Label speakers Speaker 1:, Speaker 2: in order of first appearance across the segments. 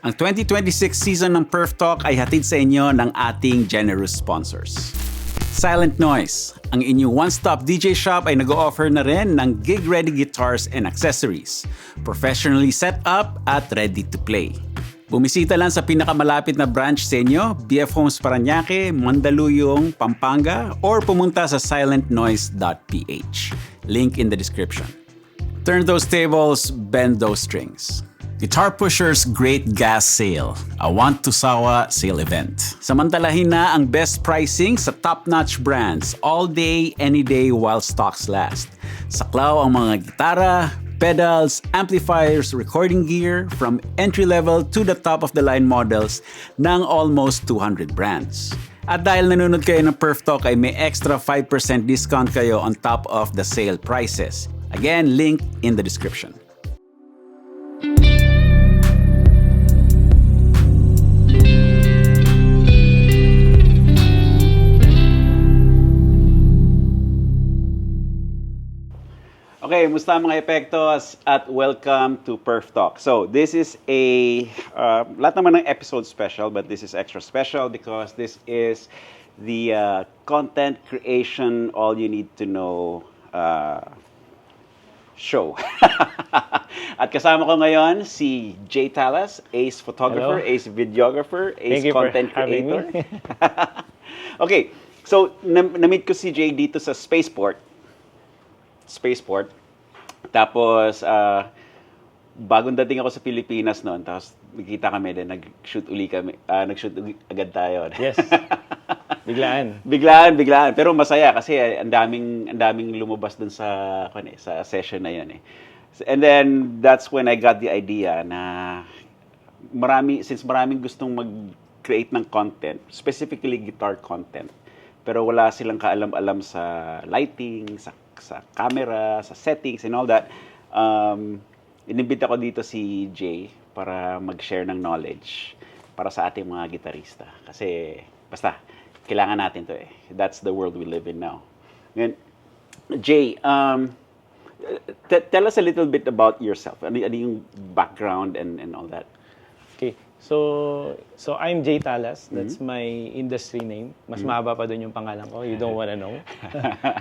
Speaker 1: Ang 2026 season ng Perf Talk ay hatid sa inyo ng ating generous sponsors. Silent Noise, ang inyong one-stop DJ shop ay nag-o-offer na rin ng gig-ready guitars and accessories, professionally set up at ready to play. Bumisita lang sa pinakamalapit na branch sa inyo, BF Homes Parañaque, Mandaluyong, Pampanga, or pumunta sa silentnoise.ph. Link in the description. Turn those tables, bend those strings. Guitar Pusher's Great Gas Sale, a Want to Sawa sale event. Samantalahin na ang best pricing sa top-notch brands all day, any day while stocks last. Saklaw ang mga gitara, pedals, amplifiers, recording gear from entry-level to the top-of-the-line models ng almost 200 brands. At dahil nanonood kayo ng Perf Talk ay may extra 5% discount kayo on top of the sale prices. Again, link in the description. Okay, musta mga epektos at welcome to Perf Talk. So, this is a, lahat naman ng episode special, but this is extra special because this is the content creation all you need to know show. At kasama ko ngayon si Jay Talas, ace photographer,
Speaker 2: Hello.
Speaker 1: ace videographer, ace
Speaker 2: Thank you
Speaker 1: content
Speaker 2: for having
Speaker 1: creator.
Speaker 2: me.
Speaker 1: Okay, so na-meet ko si Jay dito sa Spaceport. Tapos, bagong dating ako sa Pilipinas noon, tapos nagkita kami din, nag-shoot agad tayo.
Speaker 2: Yes. Biglaan.
Speaker 1: Biglaan. Pero masaya kasi ang daming lumabas dun sa session na yun eh. And then, that's when I got the idea na since maraming gustong mag-create ng content, specifically guitar content, pero wala silang kaalam-alam sa lighting, sa camera, sa settings and all that, inimbita ko dito si Jay para mag-share ng knowledge para sa ating mga gitarista. Kasi, basta, kailangan natin to eh. That's the world we live in now. Ngayon, Jay, tell us a little bit about yourself. Ano yung background and all that?
Speaker 2: Okay. So I'm Jay Talas. That's my industry name. Mas mahaba pa doon yung pangalan ko. You don't wanna know.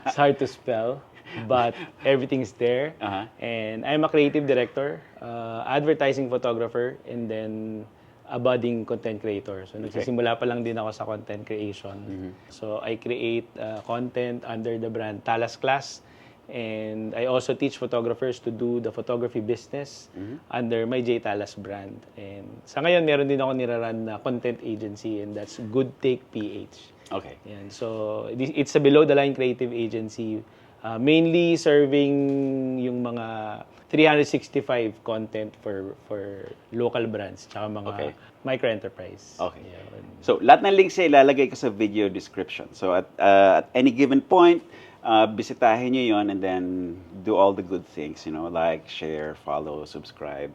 Speaker 2: It's hard to spell, but everything's there.
Speaker 1: Uh-huh.
Speaker 2: And I'm a creative director, advertising photographer, and then a budding content creator. So nagsisimula pa lang din ako sa content creation. So I create content under the brand Talas Class. And I also teach photographers to do the photography business under my J Talas brand. And sa ngayon, meron din ako niraran na content agency, and that's Good Take PH.
Speaker 1: Okay.
Speaker 2: Yan. So it's a below-the-line creative agency, mainly serving yung mga 365 content for local brands tsaka mga micro-enterprise.
Speaker 1: Okay.
Speaker 2: Yan.
Speaker 1: So, lahat ng links ay ilalagay ko sa video description. So, at any given point, bisitahin nyo yon and then do all the good things, like, share, follow, subscribe.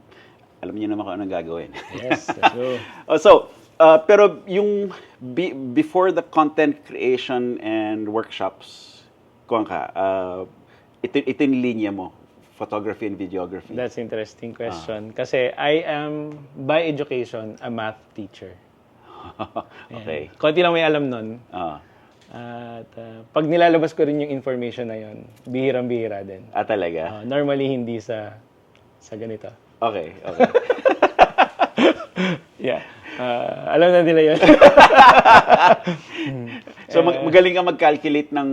Speaker 1: Alam niyo naman kung anong gagawin.
Speaker 2: Yes, let's go.
Speaker 1: Pero yung before the content creation and workshops, ito yung linya mo, photography and videography.
Speaker 2: That's interesting question. Kasi I am, by education, a math teacher.
Speaker 1: Okay.
Speaker 2: Konti lang may alam nun. At pag nilalabas ko rin yung information na yun, bihirang-bihira din.
Speaker 1: Talaga?
Speaker 2: Normally, hindi sa ganito.
Speaker 1: Okay.
Speaker 2: Yeah. Alam na nila yun.
Speaker 1: So, magaling ka mag-calculate ng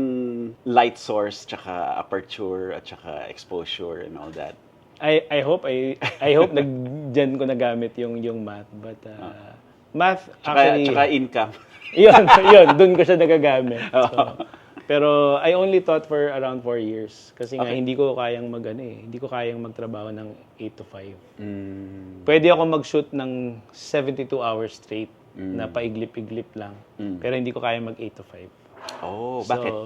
Speaker 1: light source, tsaka aperture, at tsaka exposure, and all that.
Speaker 2: I hope dyan ko nagamit yung math. But math, actually...
Speaker 1: Tsaka income.
Speaker 2: yun, doon ko siya nagagamit. So, pero I only taught for around 4 years. Kasi nga, hindi ko kayang hindi ko kayang magtrabaho ng 8 to 5. Pwede ako mag-shoot ng 72 hours straight na paiglip-iglip lang. Pero hindi ko kayang mag 8 to 5.
Speaker 1: Oh, bakit?
Speaker 2: So,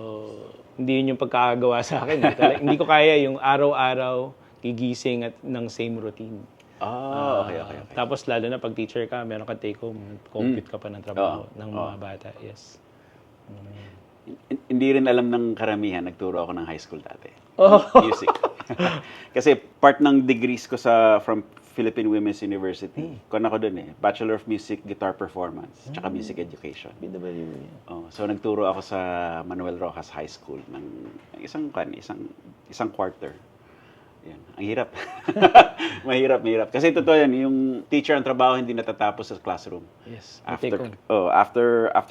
Speaker 2: hindi yun yung pagkakagawa sa akin. Hindi ko kaya yung araw-araw gigising at ng same routine.
Speaker 1: Okay.
Speaker 2: Tapos lalo na pag teacher ka, meron ka take home, compute ka pa ng trabaho ng mga bata. Yes.
Speaker 1: Hindi rin alam ng karamihan, nagturo ako ng high school dati.
Speaker 2: Oh.
Speaker 1: Music. Kasi part ng degrees ko from Philippine Women's University. Kon ako doon Bachelor of Music, Guitar Performance, tsaka Music Education.
Speaker 2: BW.
Speaker 1: So nagturo ako sa Manuel Rojas High School ng isang quarter. Yan. Ang hirap. mahirap. Kasi totoo yan, yung teacher ang trabaho hindi natatapos sa classroom.
Speaker 2: Yes.
Speaker 1: After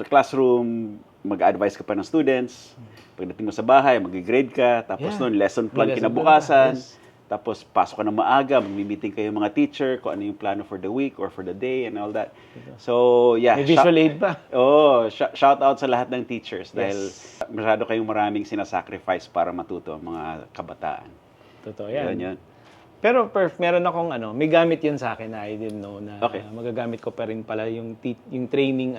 Speaker 1: classroom, mag-advise ka pa ng students. Pagdating mo sa bahay, mag-grade ka. Tapos noon, lesson plan kinabukasan.
Speaker 2: Yes.
Speaker 1: Tapos pasok ka ng maaga, mag-meeting kayo mga teacher, kung ano yung plano for the week or for the day and all that. So, yeah.
Speaker 2: May visual aid pa.
Speaker 1: Shout out sa lahat ng teachers dahil masyado kayong maraming sinasacrifice para matuto ang mga kabataan.
Speaker 2: Totoo yan.
Speaker 1: Yun.
Speaker 2: Pero meron akong may gamit yun sa akin na I didn't know na magagamit ko pa rin pala yung training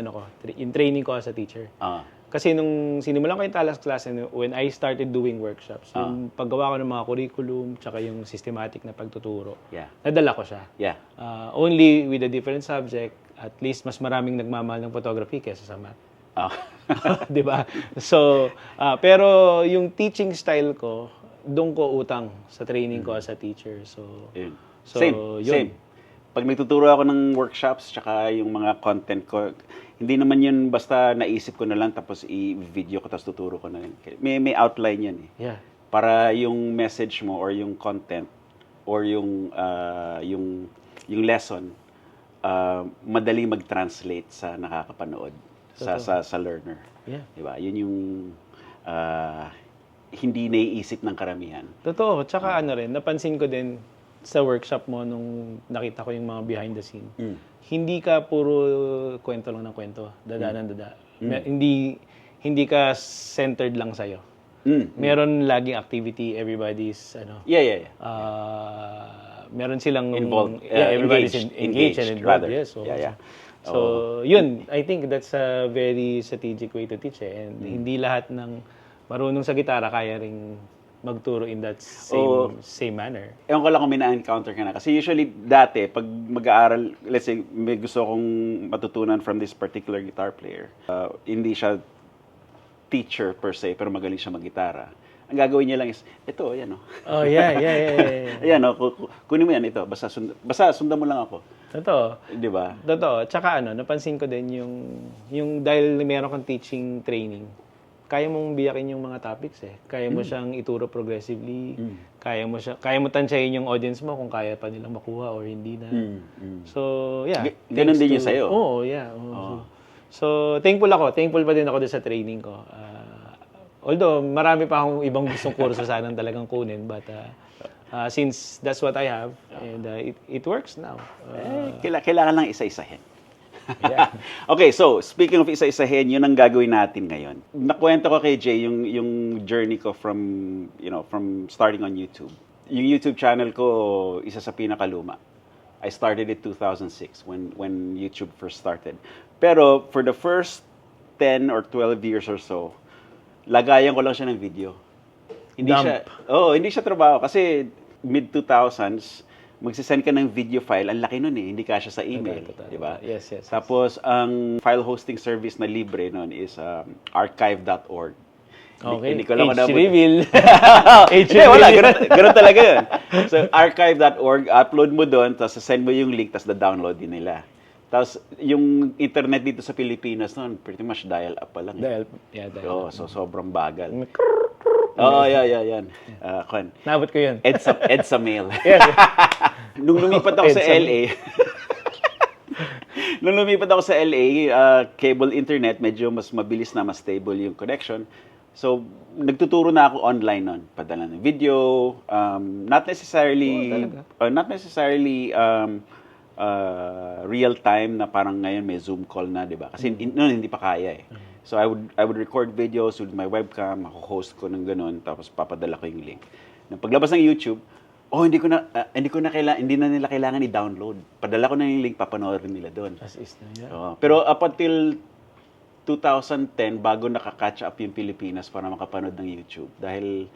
Speaker 2: yung training ko as a teacher. Kasi nung sinimulan ko yung Talas class and when I started doing workshops, yung paggawa ko ng mga curriculum tsaka yung systematic na pagtuturo, nadala ko siya. Only with a different subject, at least mas maraming nagmamahal ng photography kaysa sa math. 'Di ba? So, pero yung teaching style ko, doon ko utang sa training ko as a teacher. So
Speaker 1: Same. Pag nagtuturo ako ng workshops tsaka yung mga content ko, hindi naman yun basta naisip ko na lang tapos i-video ko tapos tuturo ko na lang. May outline yan Para yung message mo or yung content or yung lesson madali mag-translate sa nakakapanood sa learner. Diba? Yun yung hindi naiisip ng karamihan.
Speaker 2: Totoo. Tsaka napansin ko din sa workshop mo nung nakita ko yung mga behind the scene. Hindi ka puro kwento lang ng kwento. Dada. Hindi ka centered lang sa'yo. Meron laging activity, everybody's meron silang
Speaker 1: involved.
Speaker 2: Everybody's engaged and involved.
Speaker 1: Rather.
Speaker 2: Yes. So, yun, I think that's a very strategic way to teach And hindi lahat ng marunong sa gitara kaya ring magturo in that same manner.
Speaker 1: Ewan ko lang kung may na-encounter ka na. Kasi usually, dati, pag mag-aaral, let's say, may gusto kong matutunan from this particular guitar player. Hindi siya teacher per se, pero magaling siya mag-gitara. Ang gagawin niya lang is, ito, ayan
Speaker 2: Yeah.
Speaker 1: Ayan kunin mo yan, ito. Basta sundan mo lang ako.
Speaker 2: Totoo.
Speaker 1: Di ba?
Speaker 2: Totoo. Tsaka napansin ko din yung dahil meron kang teaching training, kaya mong biyakin yung mga topics Kaya mo siyang ituro progressively. Kaya mo tansyahin yung audience mo kung kaya pa nilang makuha or hindi na. So,
Speaker 1: Ganun din yung sa'yo.
Speaker 2: So, thankful pa din ako doon sa training ko. Although, marami pa akong ibang gustong kurso sanang talagang kunin. But, since that's what I have, and it works now.
Speaker 1: Kailangan lang isa-isahin. Okay, so speaking of isa-isahin, yun ang gagawin natin ngayon. Nakwento ko kay Jay yung journey ko from starting on YouTube. Yung YouTube channel ko, isa sa pinakaluma. I started it 2006 when YouTube first started. Pero for the first 10 or 12 years or so, lagayan ko lang siya ng video. Hindi siya trabaho kasi mid 2000s magsisend ka ng video file, ang laki nun hindi kasya sa email, di ba?
Speaker 2: Yes.
Speaker 1: Tapos, ang file hosting service na libre nun is archive.org.
Speaker 2: Okay,
Speaker 1: Hindi ko lang
Speaker 2: H-Reveal.
Speaker 1: Wala, ganun talaga yun. So, archive.org, upload mo doon, tapos send mo yung link, tapos download din nila. Tapos, yung internet dito sa Pilipinas noon, pretty much dial-up pa lang.
Speaker 2: Dial.
Speaker 1: So, sobrang bagal. Yan.
Speaker 2: Nabot ko yun.
Speaker 1: EDSA mail.
Speaker 2: Yes.
Speaker 1: Nung lumipat ako sa LA, cable internet, medyo mas mabilis na, mas stable yung connection. So, nagtuturo na ako online nun. Padala ng video, not necessarily real time na parang ngayon may Zoom call na, 'di ba? Kasi noon hindi pa kaya So I would record videos with my webcam, ako-host ko ng ganun, tapos papadala ko yung link. Nang paglabas ng YouTube, hindi na nila kailangan i-download. Padala ko na yung link, papanoorin nila doon.
Speaker 2: As is na yan.
Speaker 1: Pero up until 2010, bago nakaka-catch up yung Pilipinas para makapanood ng YouTube. Dahil,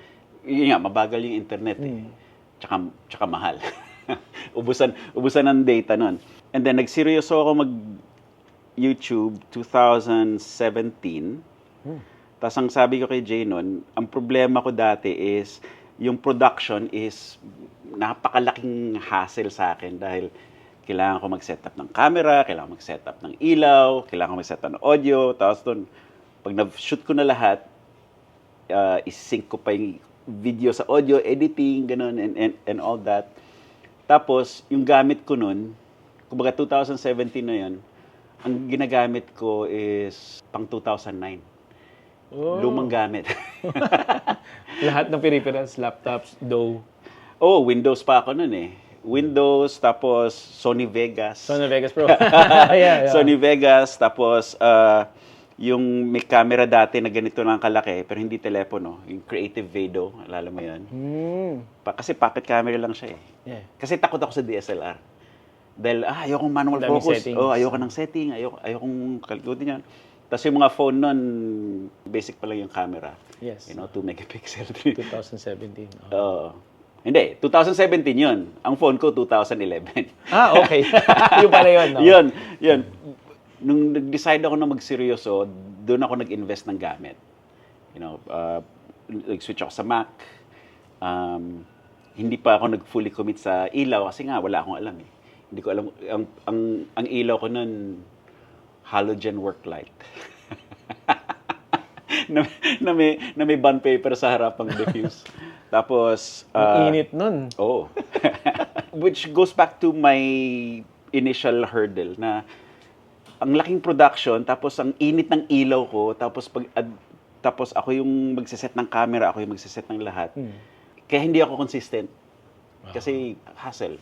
Speaker 1: yun nga, mabagal yung internet Tsaka mahal. ubusan ng data nun. And then, nagseryoso ako YouTube 2017. Tapos ang sabi ko kay Jay nun, ang problema ko dati is yung production is napakalaking hassle sa akin dahil kailangan ko mag-setup ng camera, kailangan ko mag-setup ng ilaw, kailangan ko mag-setup ng audio, tapos doon, pag na-shoot ko na lahat, isync ko pa yung video sa audio, editing, ganun, and all that. Tapos, yung gamit ko nun, kumbaga 2017 na yun, ang ginagamit ko is pang 2009.
Speaker 2: Oh.
Speaker 1: Lumang gamit.
Speaker 2: Lahat ng peripherals, laptops,
Speaker 1: Windows pa ako nun eh. Windows, tapos Sony Vegas.
Speaker 2: Sony Vegas Pro. Yeah.
Speaker 1: Sony Vegas, tapos yung may camera dati na ganito lang kalaki, pero hindi telepono. Yung Creative Vado, alala mo yun? Kasi pocket camera lang siya eh.
Speaker 2: Yeah.
Speaker 1: Kasi takot ako sa DSLR. Dahil ayokong manual
Speaker 2: Daming
Speaker 1: focus.
Speaker 2: settings.
Speaker 1: Ayoko ng setting, ayokong kalikutin yan. Tapos yung mga phone nun, basic pa lang yung camera.
Speaker 2: Yes.
Speaker 1: 2 megapixel.
Speaker 2: 2017.
Speaker 1: Hindi, 2017 yun. Ang phone ko, 2011.
Speaker 2: Okay. Yung pala yun, no?
Speaker 1: Yun. Nung nag-decide ako na magseryoso, doon ako nag-invest ng gamit. Nag-switch ako sa Mac. Hindi pa ako nag-fully commit sa ilaw kasi nga, wala akong alam eh. Hindi ko alam, ang ilaw ko nun, halogen work light. na may bond paper sa harap ang diffuse. Tapos...
Speaker 2: Ang init nun.
Speaker 1: Oo. Which goes back to my initial hurdle na ang laking production, tapos ang init ng ilaw ko, tapos ako yung magsiset ng camera, ako yung magsiset ng lahat. Kaya hindi ako consistent. Kasi hassle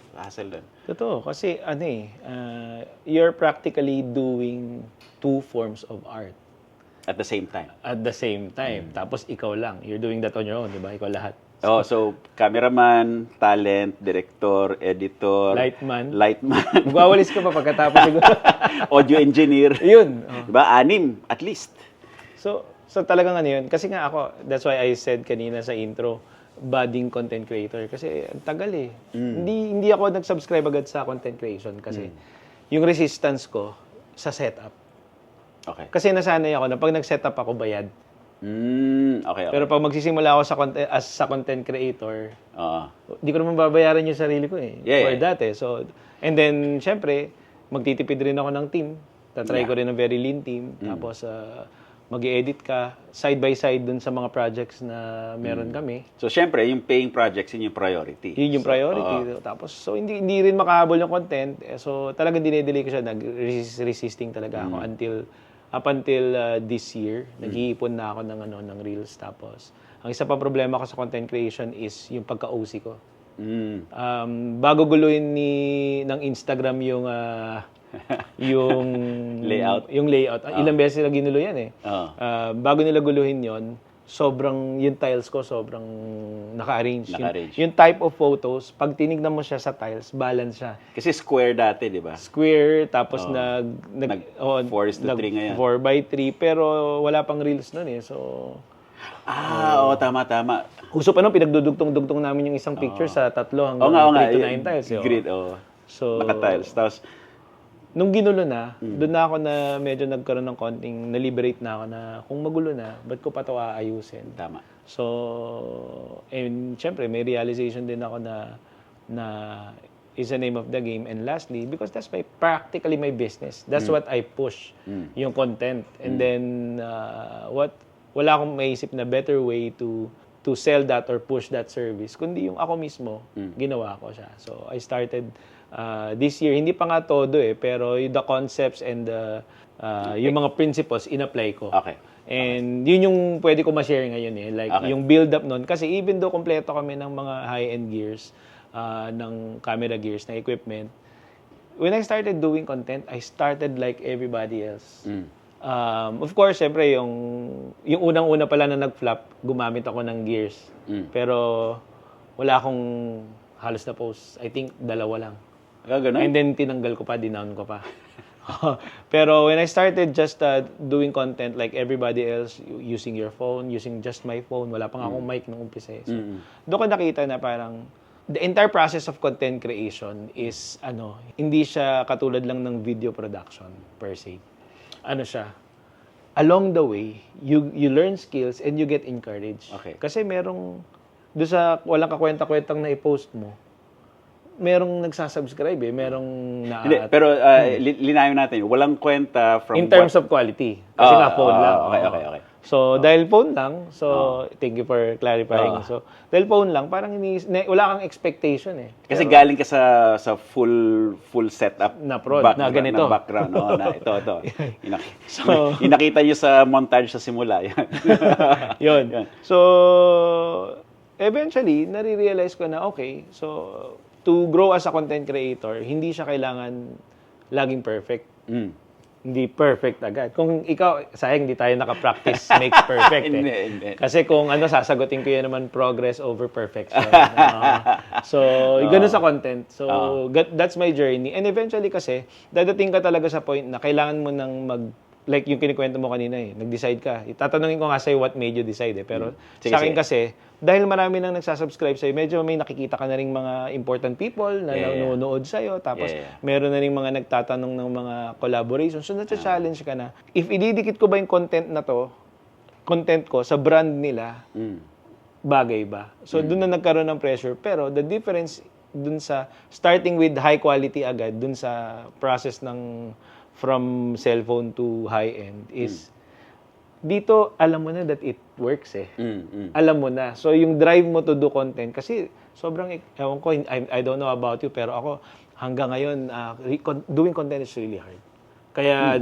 Speaker 1: din.
Speaker 2: Totoo. Kasi you're practically doing two forms of art.
Speaker 1: At the same time.
Speaker 2: At the same time. Tapos ikaw lang. You're doing that on your own, di ba? Ikaw lahat.
Speaker 1: So cameraman, talent, director, editor,
Speaker 2: Lightman.
Speaker 1: Magwawalis
Speaker 2: ka pa pagkatapos siguro.
Speaker 1: Audio engineer.
Speaker 2: Yun.
Speaker 1: Diba? 6, at least.
Speaker 2: So talagang yun. Kasi nga ako, that's why I said kanina sa intro, budding content creator. Kasi ang tagal eh. Hindi ako nag-subscribe agad sa content creation kasi yung resistance ko sa setup.
Speaker 1: Okay.
Speaker 2: Kasi nasanay ako na pag nag-setup ako, bayad.
Speaker 1: Okay.
Speaker 2: Pero pag magsisimula ako sa content creator, di ko naman babayaran yung sarili ko eh. For that eh. So, and then, syempre, magtitipid rin ako ng team. Tatry ko rin ng very lean team. Tapos, mag-i-edit ka side by side dun sa mga projects na meron kami.
Speaker 1: So, syempre, yung paying projects, yun yung priority.
Speaker 2: Yun yung priority. Tapos, so, hindi rin makahabol yung content. So, talagang dinedelay ko siya. Nag-resisting talaga ako up until this year, nag-iipon na ako ng reels. Tapos, ang isa pa problema ko sa content creation is yung pagka-OC ko. Bago guluhin ng Instagram yung
Speaker 1: layout.
Speaker 2: Yung layout. Ilang beses nila ginulo yan eh. Bago nila guluhin yon, yung tiles ko sobrang naka-arrange. Yung type of photos, pag tinignan mo siya sa tiles, balance siya.
Speaker 1: Kasi square dati, di ba?
Speaker 2: Square, tapos
Speaker 1: 4:3 ngayon.
Speaker 2: 4:3, pero wala pang reels nun eh. So,
Speaker 1: tama.
Speaker 2: uso pa nung pinagdudugtong-dugtong namin yung isang picture sa 3 hanggang 3 to 9 tiles.
Speaker 1: Grid,
Speaker 2: So,
Speaker 1: naka-tiles. Tapos,
Speaker 2: nung ginulo na, doon na ako na medyo nagkaroon ng konting, na-liberate na ako na kung magulo na, ba't ko pa ito aayusin?
Speaker 1: Tama.
Speaker 2: So, and syempre, may realization din ako na is the name of the game. And lastly, because that's practically my business. That's what I push, yung content. And then, wala akong maisip na better way to sell that or push that service, kundi yung ako mismo, ginawa ko siya. So, I started this year, hindi pa nga todo pero the concepts and yung mga principles, in-apply ko.
Speaker 1: Okay.
Speaker 2: And yun yung pwede ko ma-share ngayon yung build-up nun. Kasi even though kompleto kami ng mga high-end gears, ng camera gears, na equipment, when I started doing content, I started like everybody else. Of course, syempre, yung unang-una pala na nag-flop, gumamit ako ng gears. Pero wala akong halos na post. I think 2 lang.
Speaker 1: Ganun?
Speaker 2: And then tinanggal ko pa, dinown ko pa. Pero when I started just doing content like everybody else, using your phone, using just my phone, wala pang akong mic nung umpisa. So, doon ko nakita na parang the entire process of content creation is hindi siya katulad lang ng video production per se. Siya? Along the way, you learn skills and you get encouraged.
Speaker 1: Okay.
Speaker 2: Kasi merong doon sa walang kakwenta-kwentang na i-post mo, merong nagsasubscribe merong
Speaker 1: Hindi, pero linawin natin, walang kwenta from
Speaker 2: in terms of quality. Kasi nga phone lang.
Speaker 1: Okay.
Speaker 2: So, dahil phone lang, so, thank you for clarifying. So, dahil phone lang, parang wala kang expectation
Speaker 1: Kasi galing ka sa full setup
Speaker 2: na prod, na ganito.
Speaker 1: Na background, na ito. Inakita nyo sa montage sa simula.
Speaker 2: Yun. So, eventually, nare-realize ko na, okay, so, to grow as a content creator, hindi siya kailangan laging perfect. Hindi perfect agad. Kung ikaw, sayang hindi tayo naka-practice makes perfect
Speaker 1: Hindi.
Speaker 2: Kasi kung sasagutin ko yan naman progress over perfection. So, ganun sa content. So, that's my journey. And eventually kasi, dadating ka talaga sa point na kailangan mo nang like yung kinikwento mo kanina nag-decide ka. Tatanungin ko nga sa'yo what made you decide Pero sa akin kasi, dahil marami nang nagsasubscribe sa'yo, medyo may nakikita ka na rin mga important people na nanonood sa'yo. Tapos, meron na rin mga nagtatanong ng mga collaborations. So, na-challenge ka na. If ididikit ko ba yung content ko sa brand nila, bagay ba? So, doon na nagkaroon ng pressure. Pero, the difference doon sa starting with high quality agad, doon sa process ng from cellphone to high-end is dito, alam mo na that it works Alam mo na. So, yung drive mo to do content, kasi sobrang, ewan ko, I don't know about you, pero ako, hanggang ngayon, doing content is really hard. Kaya,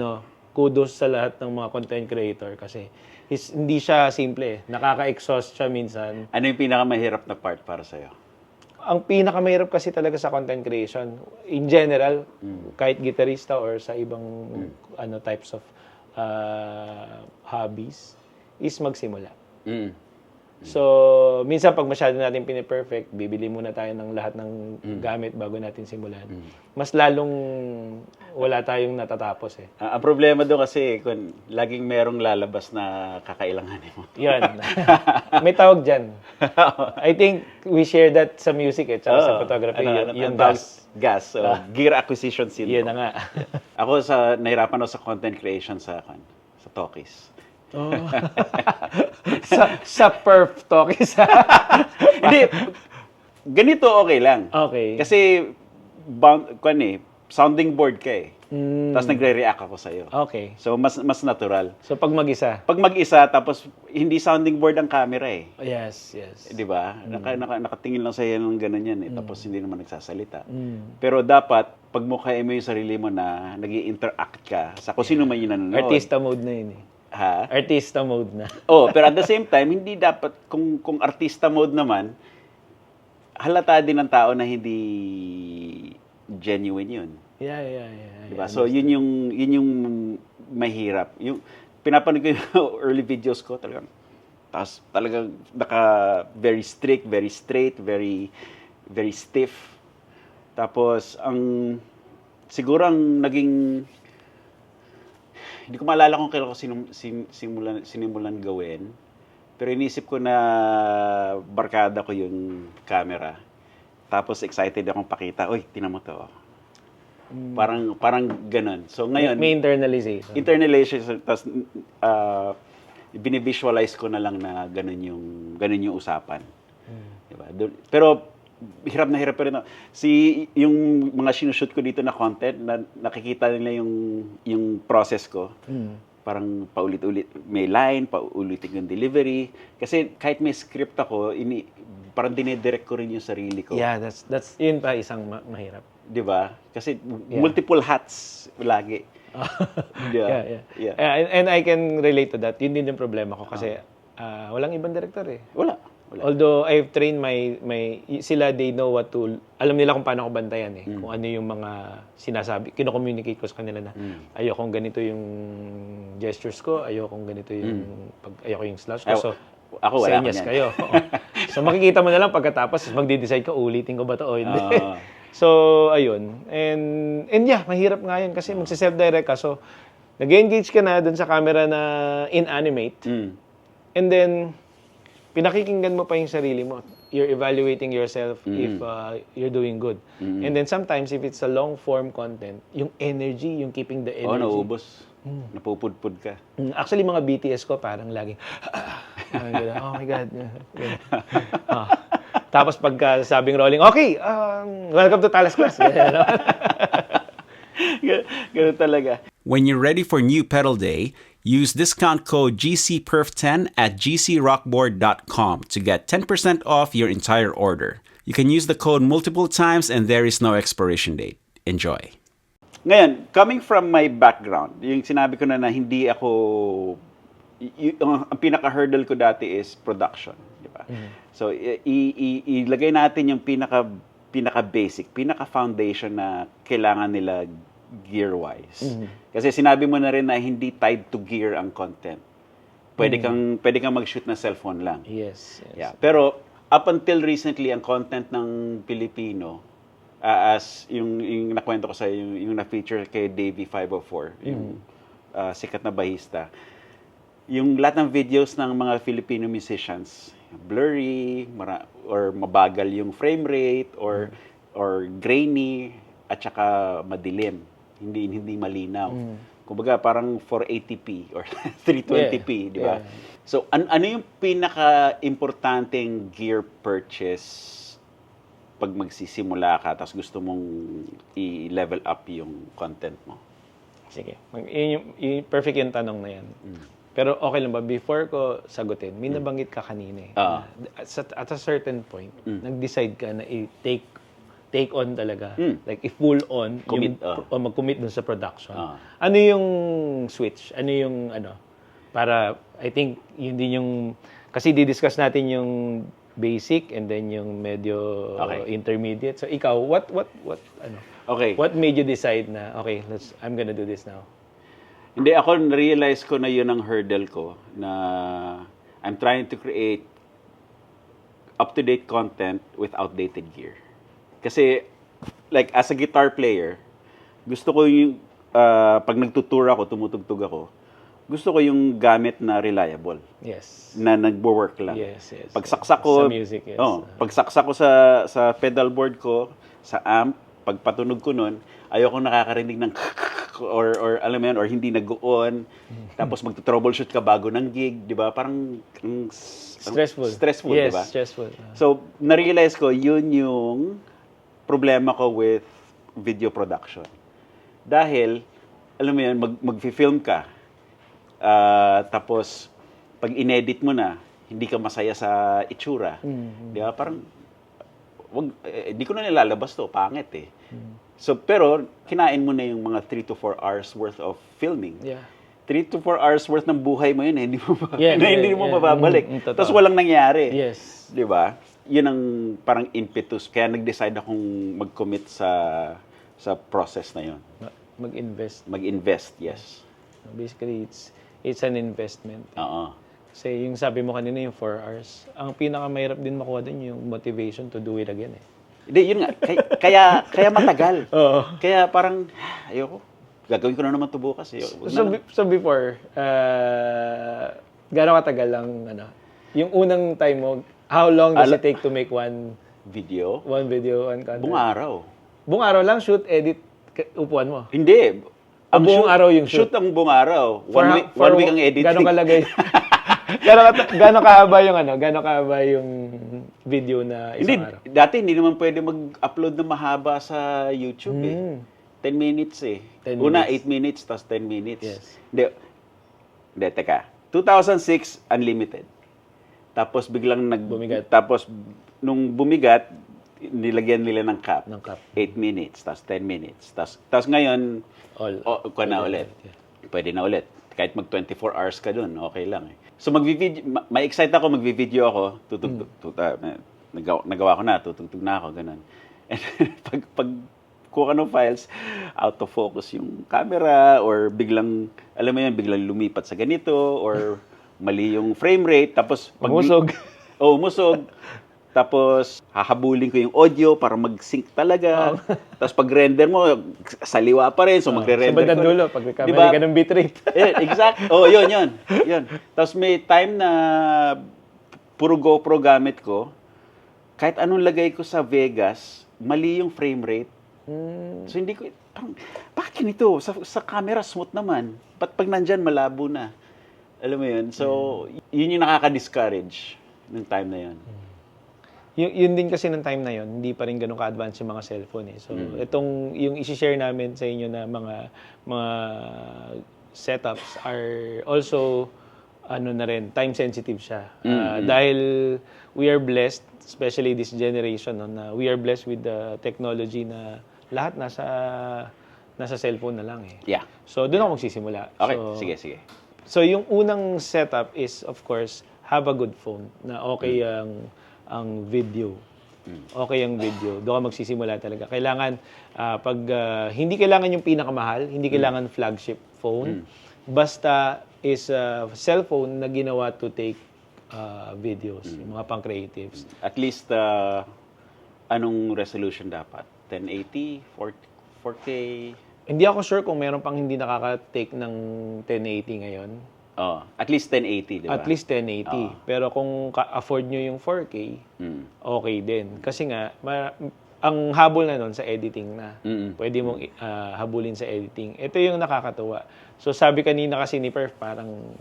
Speaker 2: kudos sa lahat ng mga content creator kasi hindi siya simple Nakaka-exhaust siya minsan.
Speaker 1: Ano yung pinakamahirap na part para sa'yo?
Speaker 2: Ang pinakamahirap kasi talaga sa content creation, in general, kahit gitarista or sa ibang types of hobbies, is magsimula. So, minsan pag masyado natin piniperfect, bibili muna tayo ng lahat ng gamit bago natin simulan. Mas lalong wala tayong natatapos
Speaker 1: Ang problema doon kasi, kung laging merong lalabas na kakailanganin mo.
Speaker 2: Yan. May tawag dyan. I think we share that sa music tsaka sa photography. Yung
Speaker 1: gas. Gear acquisition syndrome.
Speaker 2: Yan na nga.
Speaker 1: Ako, nahirapan ako sa content creation sa Talkies.
Speaker 2: sa perf Talkies.
Speaker 1: Hindi, ganito okay lang.
Speaker 2: Okay.
Speaker 1: Kasi, sounding board ka Tapos nagre-react ako sa'yo.
Speaker 2: Okay.
Speaker 1: So, mas natural.
Speaker 2: So, pag mag-isa?
Speaker 1: Pag mag-isa, tapos hindi sounding board ang camera
Speaker 2: Yes.
Speaker 1: Di ba? Nakatingin lang sa'yo ng gano'n yan tapos hindi naman nagsasalita. Pero dapat, pag mukhain mo yung sarili mo na nag-i-interact ka sa kung sino man yung nanonood.
Speaker 2: Artista mode na yun
Speaker 1: Ha?
Speaker 2: Artista mode na.
Speaker 1: Pero at the same time, hindi dapat, kung artista mode naman, halata din ng tao na hindi genuine yun.
Speaker 2: Yeah.
Speaker 1: Diba? So, yun yung mahirap. Yung pinapanood ko yung early videos ko, talagang very strict, very straight, very very stiff. Tapos siguro ang naging, hindi ko maalala kung kailan ko sinimulan gawin, pero inisip ko na barkada ko yung camera. Tapos excited akong pakita, tinan mo to. Parang ganun. So ngayon,
Speaker 2: may internalization.
Speaker 1: Tapos binivisualize ko na lang na ganun yung usapan. Diba? Pero hirap na hirap pa rin. Yung mga sinushoot ko dito na content, nakikita nila yung process ko. Parang paulit-ulit. May line, paulitin yung delivery. Kasi kahit may script ako, parang dinedirect ko rin yung sarili ko.
Speaker 2: Yeah, that's yun pa isang mahirap.
Speaker 1: Di ba? Kasi multiple hats lagi.
Speaker 2: Yeah. And I can relate to that. Yun din yung problema ko kasi walang ibang director
Speaker 1: Wala.
Speaker 2: Although I've trained sila, they know what to, alam nila kung paano ko bantayan kung ano yung mga sinasabi, kino-communicate ko sa kanila na ayokong ganito yung gestures ko, ayokong ganito yung ayoko yung slash ko. So,
Speaker 1: ako wala
Speaker 2: senyas kayo. So, makikita mo na lang pagkatapos, magde-decide ka, ulitin ko ba to o hindi. So, ayun. And yeah, mahirap nga yun kasi magse-self-direct ka. So, nag-engage ka na dun sa camera na inanimate. And then, pinakikinggan mo pa yung sarili mo. You're evaluating yourself if you're doing good. And then sometimes, if it's a long-form content, yung energy, yung keeping the energy.
Speaker 1: Nauubos. Napupudpud ka.
Speaker 2: Actually, mga BTS ko parang laging, oh my God. Tapos pagka sabing rolling, okay, welcome to Talas Class. Ganyan, no?
Speaker 1: Ganun talaga. When you're ready for new pedal day, use discount code GCPerf10 at gcrockboard.com to get 10% off your entire order. You can use the code multiple times and there is no expiration date. Enjoy. Ngayon, coming from my background, yung sinabi ko na hindi ako, ang pinaka-hurdle ko dati is production. Di ba? So, ilagay natin yung pinaka-basic, pinaka-foundation na kailangan nila gear-wise. Kasi sinabi mo na rin na hindi tied to gear ang content. Pwede kang mag-shoot na cellphone lang.
Speaker 2: Yes.
Speaker 1: Yeah. Pero up until recently, ang content ng Pilipino, as yung nakwento ko sa yung na-feature kay Davey 504, yung sikat na bahista, yung lahat ng videos ng mga Filipino musicians, blurry, or mabagal yung frame rate, or grainy, at saka madilim. Hindi malinaw. Kumbaga parang 480p or 320p, di ba?
Speaker 2: Yeah.
Speaker 1: So ano yung pinaka-importanteng gear purchase pag magsisimula ka tapos gusto mong i-level up yung content mo?
Speaker 2: Sige. Perfect yung tanong na yan. Pero okay lang ba? Before ko sagutin, may nabanggit ka kanina eh. At a certain point, nag-decide ka na take on talaga. Like, i-full on, mag-commit dun sa production. Ano yung switch? Ano yung, para, I think, yun din yung, kasi di-discuss natin yung basic and then yung medyo intermediate. So, ikaw, what made you decide na, okay, I'm gonna do this now?
Speaker 1: Hindi, ako, na-realize ko na yun ang hurdle ko, na I'm trying to create up-to-date content with outdated gear. Kasi, like, as a guitar player, gusto ko yung, pag nagtutour ako, tumutugtog ako, gusto ko yung gamit na reliable.
Speaker 2: Yes.
Speaker 1: Na nagwo-work lang.
Speaker 2: Yes.
Speaker 1: Pagsaksak ko,
Speaker 2: sa music, yes.
Speaker 1: Pagsaksak ko sa pedal board ko, sa amp, pagpatunog ko nun, ayoko nakakarinig ng or alam mo yan, or hindi nag-on. Tapos magto-troubleshoot ka bago ng gig, di ba? Parang stressful,
Speaker 2: yes,
Speaker 1: di ba?
Speaker 2: Stressful.
Speaker 1: So, na-realize ko, yun yung problema ko with video production. Dahil, alam mo yan, mag-film ka, tapos, pag inedit mo na, hindi ka masaya sa itsura. Di ba? Parang, hindi ko na nilalabas to, pangit eh. So, pero, kinain mo na yung mga 3 to 4 hours worth of filming.
Speaker 2: Yeah.
Speaker 1: 3 to 4 hours worth ng buhay mo yun, hindi mo hindi mo
Speaker 2: yeah.
Speaker 1: mababalik. Tapos walang nangyari.
Speaker 2: Yes.
Speaker 1: Di ba? Yun ang parang impetus. Kaya nag-decide akong mag-commit sa process na yun.
Speaker 2: Mag-invest.
Speaker 1: Mag-invest, yes.
Speaker 2: Basically, it's an investment.
Speaker 1: Oo.
Speaker 2: Kasi yung sabi mo kanina, yung 4 hours, ang pinakamahirap din makuha din yung motivation to do it again eh.
Speaker 1: Hindi, yun nga. Kaya matagal.
Speaker 2: Oo.
Speaker 1: Kaya parang, ayoko. Gagawin ko na naman ito bukas.
Speaker 2: So before, gano'ng katagal lang, yung unang time mo, how long does it take to make one
Speaker 1: video?
Speaker 2: One video, one content?
Speaker 1: Buong araw.
Speaker 2: Buong araw lang, shoot, edit, upuan mo?
Speaker 1: Hindi.
Speaker 2: Ang buong araw yung shoot?
Speaker 1: Shoot ang buong araw. One week ang editing.
Speaker 2: Gano'ng kalagay? Gano'ng kahaba yung video na isang araw?
Speaker 1: Dati hindi naman pwede mag-upload na mahaba sa YouTube eh. 10 minutes eh.
Speaker 2: 10
Speaker 1: Una,
Speaker 2: minutes.
Speaker 1: 8 minutes, tapos 10 minutes.
Speaker 2: Yes.
Speaker 1: Hindi, teka. 2006, unlimited. Tapos biglang
Speaker 2: Bumigat.
Speaker 1: Tapos, nung bumigat, nilagyan nila ng cap. 8
Speaker 2: 8
Speaker 1: minutes, tapos 10 minutes. Tapos ngayon, kuha na ulit.
Speaker 2: Yeah.
Speaker 1: Pwede na ulit. Kahit mag 24 hours ka dun, okay lang eh. So ma-excite ako, magvi-video ako, nagawa ko na, tutugtog na ako, ganun. And pag kuha ka ng files, out of focus yung camera, or biglang, alam mo yan, biglang lumipat sa ganito, or mali yung frame rate, tapos
Speaker 2: umusog.
Speaker 1: Umusog. Tapos, hahabulin ko yung audio para mag-sync talaga. Tapos, pag-render mo, saliwa pa rin. So, magre-render
Speaker 2: sa bandang dulo, pag kamali ka ng bitrate.
Speaker 1: Exact. Yun. Tapos, may time na puro GoPro gamit ko. Kahit anong lagay ko sa Vegas, mali yung frame rate. So, hindi ko, bakit ganito? Sa camera, smooth naman. Ba't pag nandyan, malabo na? Alam mo yun? So, yun yung nakaka-discourage ng time na yun.
Speaker 2: Yun din kasi ng time na yun, hindi pa rin ganun ka-advance yung mga cellphone eh. So, itong yung i-share namin sa inyo na mga setups are also ano na rin, time sensitive siya. Dahil we are blessed, especially this generation, no, na we are blessed with the technology na lahat nasa cellphone na lang eh.
Speaker 1: Yeah.
Speaker 2: So, doon ako magsisimula.
Speaker 1: Okay,
Speaker 2: So,
Speaker 1: sige.
Speaker 2: So, yung unang setup is, of course, have a good phone na okay ang video. Okay ang video. Doon ka magsisimula talaga. Kailangan, hindi kailangan yung pinakamahal, hindi kailangan flagship phone. Basta is a cellphone na ginawa to take videos, yung mga pang-creatives.
Speaker 1: At least, anong resolution dapat? 1080? 4K?
Speaker 2: Hindi ako sure kung meron pang hindi nakaka-take ng 1080 ngayon.
Speaker 1: Oh, at least 1080, di ba?
Speaker 2: At least 1080. Pero kung afford nyo yung 4K, okay din. Kasi nga, ang habol na nun sa editing na. Pwede mong habulin sa editing. Ito yung nakakatuwa. So sabi kanina kasi ni Perf, parang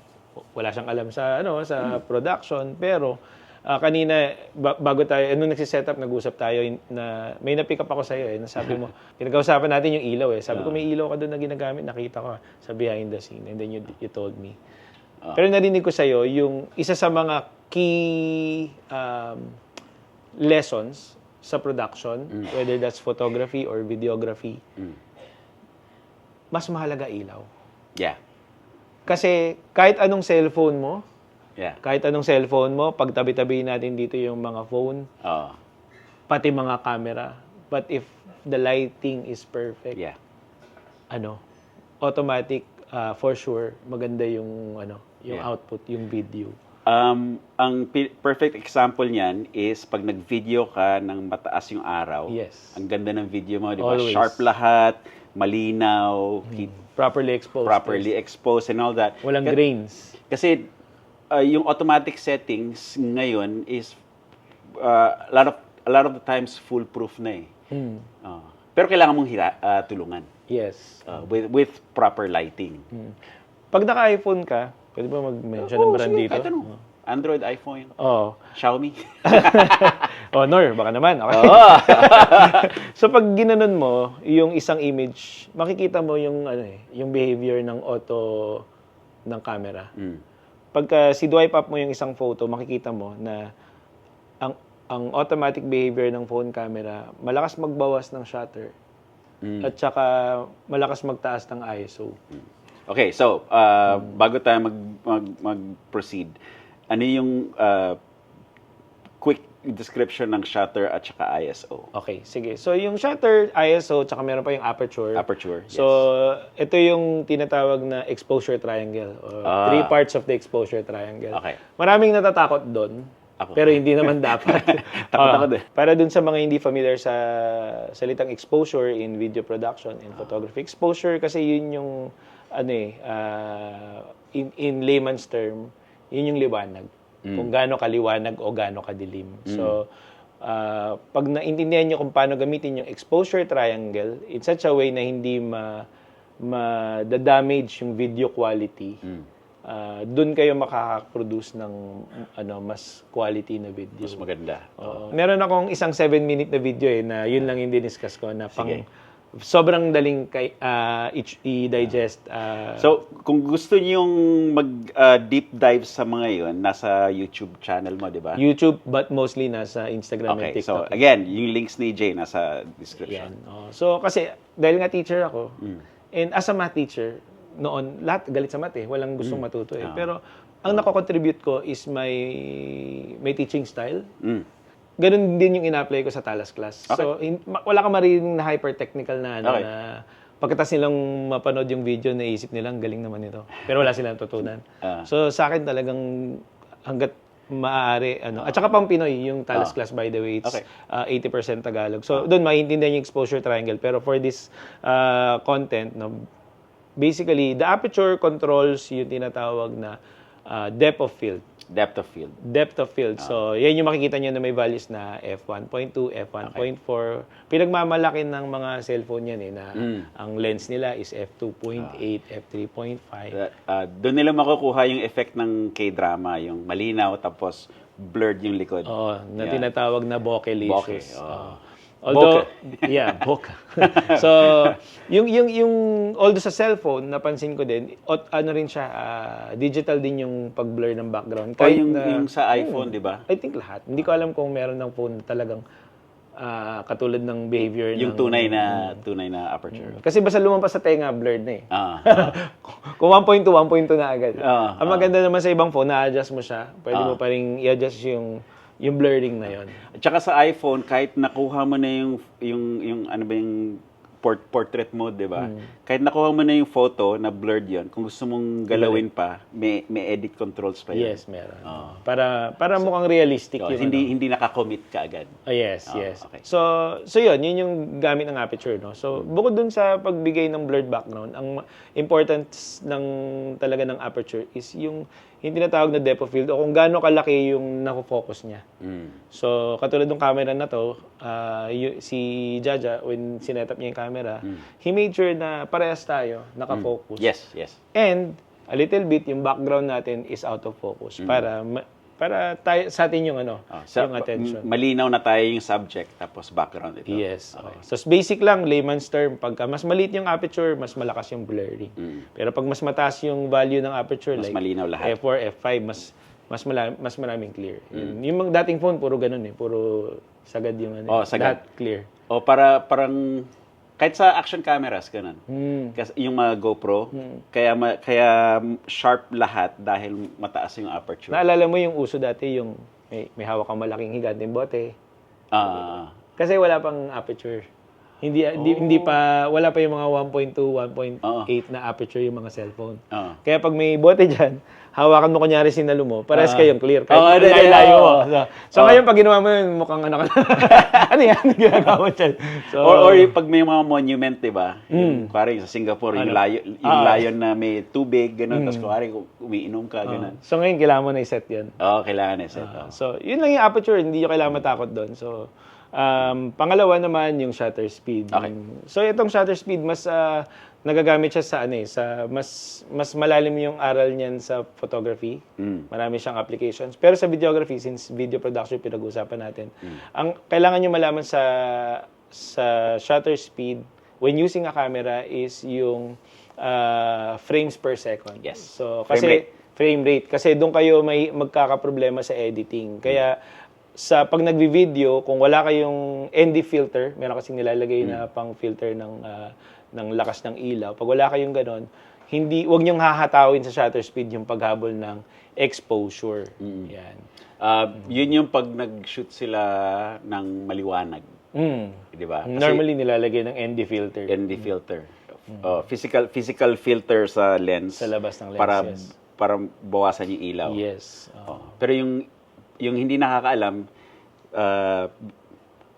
Speaker 2: wala siyang alam sa sa production. Pero kanina, bago tayo, nagsiset up, nag-usap tayo, na may na-pick up ako sa'yo eh. Nasabi mo, pinag-uusapan natin yung ilaw eh. Sabi ko, may ilaw ka doon na ginagamit, nakita ko sa behind the scene. And then you told me. Pero narinig ko sa'yo, yung isa sa mga key lessons sa production, whether that's photography or videography, mas mahalaga ilaw.
Speaker 1: Yeah.
Speaker 2: Kasi kahit anong cellphone mo,
Speaker 1: Yeah.
Speaker 2: kahit anong cellphone mo, pag tabi-tabi natin dito yung mga phone, pati mga camera. But if the lighting is perfect,
Speaker 1: Yeah.
Speaker 2: automatic, for sure, maganda yung output, yung video.
Speaker 1: Ang perfect example niyan is pag nag-video ka ng mataas yung araw.
Speaker 2: Yes.
Speaker 1: Ang ganda ng video mo, di ba?
Speaker 2: Always.
Speaker 1: Sharp lahat, malinaw,
Speaker 2: Properly exposed.
Speaker 1: and all that.
Speaker 2: Walang grains.
Speaker 1: Kasi yung automatic settings ngayon is a lot of the times foolproof na eh. Pero kailangan mong tulungan.
Speaker 2: Yes.
Speaker 1: With proper lighting.
Speaker 2: Pag naka-iPhone ka, pwede ba mag-mention ng brand
Speaker 1: sige,
Speaker 2: dito?
Speaker 1: kahit ano. Android, iPhone,
Speaker 2: Oo.
Speaker 1: Xiaomi.
Speaker 2: Honor, baka naman. Okay. So pag ginanon mo yung isang image, makikita mo yung yung behavior ng ng camera. Pagka swipe up mo yung isang photo, makikita mo na ang automatic behavior ng phone camera, malakas magbawas ng shutter. At saka malakas magtaas ng ISO.
Speaker 1: Okay, so bago tayo mag-proceed, ano yung quick description ng shutter at saka ISO?
Speaker 2: Okay, sige. So yung shutter, ISO, tsaka meron pa yung aperture.
Speaker 1: Aperture, yes.
Speaker 2: So ito yung tinatawag na exposure triangle. Or 3 parts of the exposure triangle.
Speaker 1: Okay.
Speaker 2: Maraming natatakot doon.
Speaker 1: Ako.
Speaker 2: Pero hindi naman dapat.
Speaker 1: Takot ako din.
Speaker 2: Para dun sa mga hindi familiar sa salitang exposure in video production and photography. Exposure kasi yun yung in layman's term, yun yung liwanag. Kung gaano kaliwanag o gaano kadilim. So, pag naintindihan nyo kung paano gamitin yung exposure triangle in such a way na hindi ma-damage yung video quality, doon kayo makaka-produce ng mas quality na video.
Speaker 1: Mas maganda.
Speaker 2: Meron akong isang 7-minute na video na yun lang yung diniscuss ko na sobrang daling i-digest.
Speaker 1: So, kung gusto niyong mag-deep dive sa mga yun, nasa YouTube channel mo, di ba?
Speaker 2: YouTube, but mostly nasa Instagram and
Speaker 1: Okay,
Speaker 2: TikTok.
Speaker 1: so again, yung links ni Jay nasa description.
Speaker 2: Yan. So, kasi, dahil nga teacher ako, and as a math teacher, noon, lahat galit sa math eh. Walang gustong matuto eh. Pero, ang nako-contribute ko is my teaching style. Ganun din yung ina-apply ko sa Talas class.
Speaker 1: Okay.
Speaker 2: So, wala ka maririnig na hyper-technical na
Speaker 1: Okay.
Speaker 2: na pagkatas nilang mapanood yung video, naisip nilang galing naman ito. Pero wala silang tutunan. So, sa akin talagang hanggat maaari, at saka pang Pinoy, yung Talas class, by the way, it's
Speaker 1: Okay.
Speaker 2: 80% Tagalog. So, doon maintindihan yung exposure triangle. Pero for this content, basically, the aperture controls yung tinatawag na depth of field.
Speaker 1: Depth of field.
Speaker 2: Depth of field. So, yan yung makikita nyo na may values na f1.2, f1.4. Pinagmamalaki ng mga cellphone yan na ang lens nila is f2.8, f3.5.
Speaker 1: Doon nila makukuha yung effect ng K-drama, yung malinaw, tapos blurred yung likod.
Speaker 2: Oo, na
Speaker 1: Yeah.
Speaker 2: tinatawag na bokeh-licious.
Speaker 1: Bokeh, oo.
Speaker 2: Although, yeah, bokeh. So, yung although sa cellphone, napansin ko din, ano rin siya, digital din yung pag-blur ng background.
Speaker 1: O yung sa iPhone, di ba?
Speaker 2: I think lahat. Hindi ko alam kung meron ng phone na talagang katulad ng behavior
Speaker 1: Yung
Speaker 2: ng...
Speaker 1: tunay na aperture.
Speaker 2: Kasi basta lumampas sa tenga, blurred na eh.
Speaker 1: Ah.
Speaker 2: Kung 1.2, 1.2 na agad. Ang
Speaker 1: Ah.
Speaker 2: maganda naman sa ibang phone, na-adjust mo siya. Pwede mo pa rin i-adjust yung blurring na yon.
Speaker 1: At saka sa iPhone, kahit nakuha mo na yung ano ba yung portrait mode, di ba? Kahit nakuha mo na yung photo na blurred yon, kung gusto mong galawin pa, may edit controls pa yun.
Speaker 2: Yes, meron. Para mukhang realistic
Speaker 1: So,
Speaker 2: yung
Speaker 1: hindi naka-commit ka agad.
Speaker 2: yes.
Speaker 1: Okay.
Speaker 2: So yun yung gamit ng aperture, no. So bukod dun sa pagbigay ng blurred background, ang importance talaga ng aperture is yung tinatawag na depth of field o kung gaano kalaki yung nako-focus niya. So katulad ng camera na to, si Jaja when sinet-up niya yung camera, he made sure na parehas tayo naka-focus.
Speaker 1: Yes.
Speaker 2: And a little bit yung background natin is out of focus para tayo sa atin yung yung attention.
Speaker 1: Malinaw na tayo yung subject tapos background ito.
Speaker 2: Yes. Okay. So basic lang layman's term, pagka mas maliit yung aperture, mas malakas yung blurring. Pero pag mas mataas yung value ng aperture,
Speaker 1: Mas
Speaker 2: like
Speaker 1: malinaw lahat.
Speaker 2: F4, F5, mas maraming clear. Yung dating phone puro ganun eh, puro sagad yung
Speaker 1: sagad.
Speaker 2: lahat clear.
Speaker 1: O parang kahit sa action cameras ganun. Kasi yung mga GoPro, kaya sharp lahat dahil mataas yung aperture.
Speaker 2: Naalala mo yung uso dati yung may hawak kang malaking higanteng bote. Kasi wala pang aperture. Hindi pa wala pa yung mga 1.2, 1.8 na aperture yung mga cellphone. Kaya pag may bote diyan, hawakan mo kunyari sinalo mo, parehas kayong clear. Kahit layo mo. So ngayon pag ginawa mo yun, mukhang ano yan ginagawa mo dyan. So,
Speaker 1: or pag may mga monument, 'di ba? Kuwari sa Singapore, yung lion na may tubig, ganun, tapos kuwari umiinom ka, ganun.
Speaker 2: So ngayon kailangan mo na i-set 'yan.
Speaker 1: Kailangan i-set.
Speaker 2: So yun lang yung aperture, hindi nyo kailangan matakot doon. So pangalawa naman yung shutter speed.
Speaker 1: Okay.
Speaker 2: So itong shutter speed mas nagagamit siya sa mas malalim yung aral niyan sa photography. Marami siyang applications. Pero sa videography, since video production pinag-uusapan natin, ang kailangan niyo malaman sa shutter speed when using a camera is yung frames per second.
Speaker 1: Yes.
Speaker 2: So kasi frame rate kasi doon kayo may magkakaproblema sa editing. Kaya sa pag nagvi-video, kung wala kayong ND filter, meron kasing nilalagay na pang filter ng lakas ng ilaw. Pag wala kayong ganon, wag niyong hahatawin sa shutter speed yung paghabol ng exposure. Yan.
Speaker 1: Yun yung pag nag-shoot sila ng maliwanag. Di ba?
Speaker 2: Normally nilalagay ng ND filter.
Speaker 1: ND filter. Physical filter sa lens.
Speaker 2: Sa labas ng lens, yes.
Speaker 1: Para bawasan yung ilaw.
Speaker 2: Yes.
Speaker 1: Pero yung hindi nakakaalam,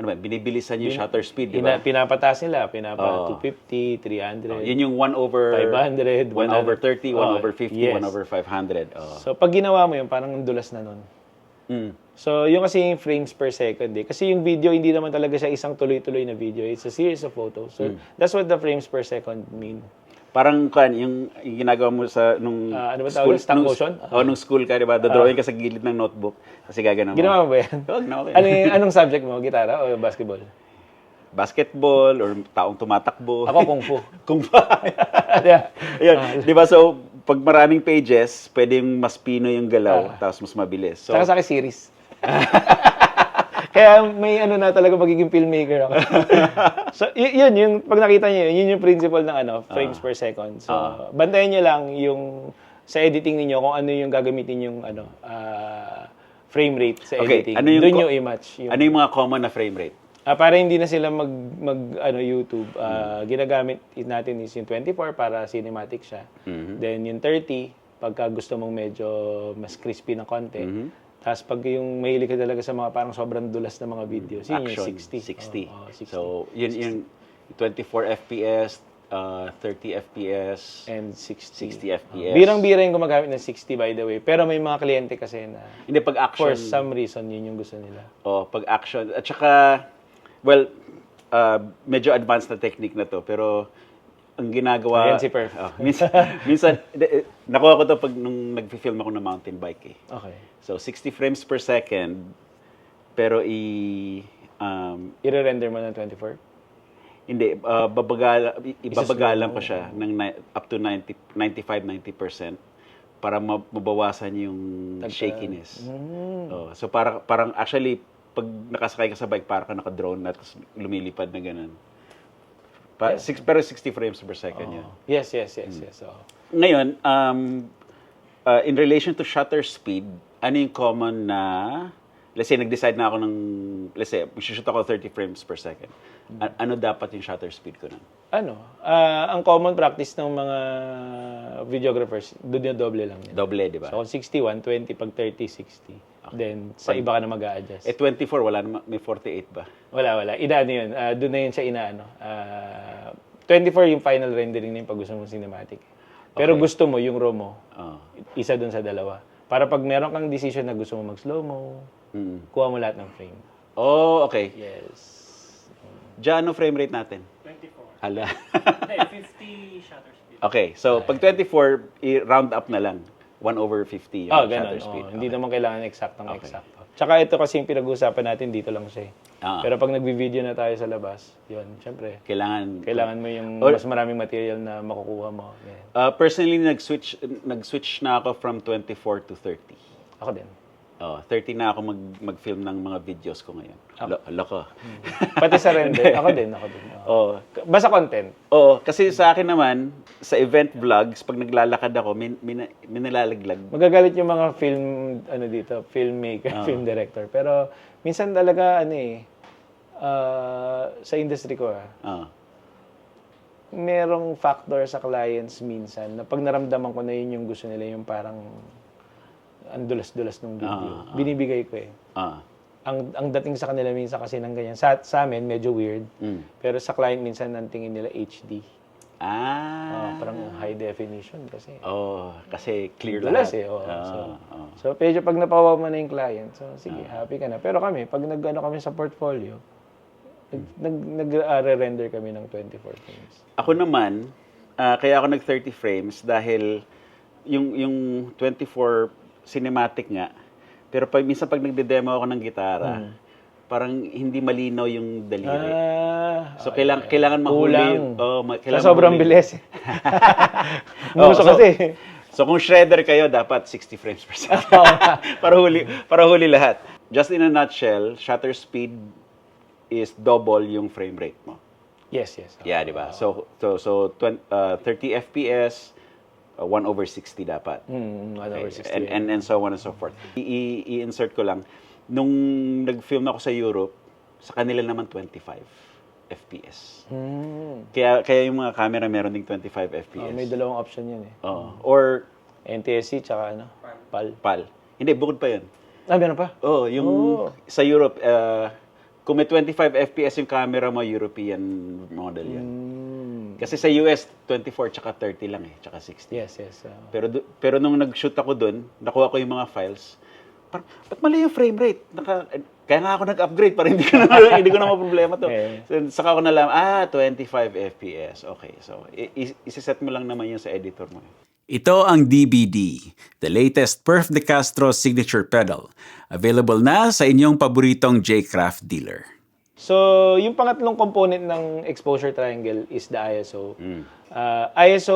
Speaker 1: binibilisan yung shutter speed, di ba?
Speaker 2: Pinapataas nila, 250, 300.
Speaker 1: Yun yung 1 over
Speaker 2: 500,
Speaker 1: 1 over 30, 1 over 50,
Speaker 2: yes.
Speaker 1: 1 over 500.
Speaker 2: So pag ginawa mo yun, parang dulas na nun. So yung kasi yung frames per second eh. Kasi yung video, hindi naman talaga siya isang tuloy-tuloy na video. It's a series of photos. So that's what the frames per second mean.
Speaker 1: Parang yung ginagawa mo sa nung
Speaker 2: ano ba tawag? Stop motion?
Speaker 1: Nung school ka, di ba? Dodrawing ka sa gilid ng notebook. Kasi gagana mo.
Speaker 2: Ginawa mo ba yan?
Speaker 1: Huwag na, okay.
Speaker 2: Anong subject mo? Gitara o basketball?
Speaker 1: Basketball or taong tumatakbo.
Speaker 2: Ako, kung fu.
Speaker 1: Kung fu. Ayun. Di ba? So, pag maraming pages, pwedeng mas pino yung galaw, tapos mas mabilis. So,
Speaker 2: saka sa akin series. Kaya may na talaga magiging filmmaker ako. So, yun, yung pag nakita niyo, yun yung principle ng frames per second. So, bantayan niyo lang yung sa editing niyo kung ano yung gagamitin yung frame rate sa editing. Doon niyo i-match.
Speaker 1: Ano yung mga common na frame rate?
Speaker 2: Para hindi na sila YouTube, ginagamit natin is yung 24 para cinematic siya. Then yung 30, pagka gusto mong medyo mas crispy na konti. Tapos pag yung mahilig ka talaga sa mga parang sobrang dulas na mga videos, yun yung 60.
Speaker 1: 60. So, yun yung 24 FPS, 30 FPS,
Speaker 2: and 60
Speaker 1: FPS.
Speaker 2: Birang-bira yung gumagamit ng 60 by the way. Pero may mga kliyente kasi na
Speaker 1: hindi, pag
Speaker 2: for
Speaker 1: action,
Speaker 2: some reason, yun yung gusto nila.
Speaker 1: Pag action. At saka, medyo advanced na technique na to. Pero ang ginagawa...
Speaker 2: Ayan si Perf.
Speaker 1: minsan nakuha ko to pag nung nag-film ako ng mountain bike eh.
Speaker 2: Okay.
Speaker 1: So, 60 frames per second, pero
Speaker 2: I-render mo ng 24?
Speaker 1: hindi, ibabagalan ko siya ng up to 95-90% para mabawasan yung shakiness. So, parang actually, pag nakasakay ka sa bike, parang ka naka-drone na tapos lumilipad na ganun. Pero 60 frames per second yun.
Speaker 2: Yes. So,
Speaker 1: Ngayon, in relation to shutter speed, ano yung common na, let's say, nag-decide na ako ng, let's say, shoot ako 30 frames per second. Ano dapat yung shutter speed ko nun?
Speaker 2: ang common practice ng mga videographers, doon yung doble lang yun.
Speaker 1: Doble, di ba?
Speaker 2: So, kung 60, 120, pag 30, 60. Then, sa iba ka na mag-a-adjust.
Speaker 1: 24, wala naman, may 48 ba?
Speaker 2: Wala. Inaano yun. Doon na yun siya inaano. 24 yung final rendering na yung pag gusto mong cinematic. Pero gusto mo, yung RAW mo, isa doon sa dalawa. Para pag meron kang decision na gusto mo mag-slow-mo, kuha mo lahat ng frame.
Speaker 1: Oh, okay.
Speaker 2: Yes.
Speaker 1: Diyan, ano frame rate natin?
Speaker 3: 24.
Speaker 1: Hala.
Speaker 3: Hindi, 50 shutter speed.
Speaker 1: Okay, so pag 24, i-round up na lang. 1/50 yung
Speaker 2: Ganun.
Speaker 1: shutter speed.
Speaker 2: Hindi naman kailangan eksaktong eksakto. Tsaka ito kasi yung pinag-uusapan natin, dito lang siya. Pero pag nag-video na tayo sa labas, yun, syempre, kailangan mo yung mas maraming material na makukuha mo. Yeah.
Speaker 1: Personally, nag-switch na ako from 24 to 30.
Speaker 2: Ako din.
Speaker 1: 30 na ako mag-film ng mga videos ko ngayon. Loko.
Speaker 2: Pati sa render, ako din. Basta content.
Speaker 1: Oo, kasi sa akin naman, sa event vlogs, pag naglalakad ako, may nalalaglag.
Speaker 2: Magagalit yung mga filmmaker, film director. Pero minsan talaga, sa industry ko, merong factor sa clients minsan na pag naramdaman ko na yun yung gusto nila, yung parang ang dulas-dulas ng video. Binibigay ko eh. Ang dating sa kanila minsan kasi ng ganyan. Sa amin, medyo weird. Pero sa client minsan, ang tingin nila HD. Parang high definition kasi.
Speaker 1: Kasi clear
Speaker 2: dulas
Speaker 1: lahat.
Speaker 2: So, medyo pag napawaw mo na yung client, so sige, happy ka na. Pero kami, pag kami sa portfolio, nag-render kami ng 24 frames.
Speaker 1: Ako naman, kaya ako nag-30 frames dahil yung 24 cinematic nga. Pero minsan pag nagde-demo ako ng gitara, parang hindi malinaw yung daliri. So kailangan mahuli.
Speaker 2: Sa sobrang bilis. Muso kasi.
Speaker 1: So kung shredder kayo, dapat 60 frames per second. para huli lahat. Just in a nutshell, shutter speed is double yung frame rate mo.
Speaker 2: Yes.
Speaker 1: Yeah, di ba? So 30 FPS, 1/60 dapat.
Speaker 2: 1/60.
Speaker 1: And so on and so forth. I-insert ko lang. Nung nag-film ako sa Europe, sa kanila naman 25 FPS. Kaya yung mga camera meron ding 25 FPS.
Speaker 2: May dalawang option yun eh.
Speaker 1: Or
Speaker 2: NTSC tsaka PAL.
Speaker 1: Hindi, bukod pa yun.
Speaker 2: Meron pa?
Speaker 1: Sa Europe, kung may 25 FPS yung camera mo, European model yan. Kasi sa US, 24 tsaka 30 lang tsaka 60.
Speaker 2: Yes.
Speaker 1: Pero nung nag-shoot ako dun, nakuha ko yung mga files, parang, ba't mali yung frame rate? Kaya nga ako nag-upgrade para hindi ko na problema to. So, saka ko nalam, 25 FPS. Okay, so isiset mo lang naman yun sa editor mo.
Speaker 4: Ito ang DBD, the latest Perf de Castro signature pedal. Available na sa inyong paboritong J-Craft dealer.
Speaker 2: So, yung pangatlong component ng exposure triangle is the ISO. ISO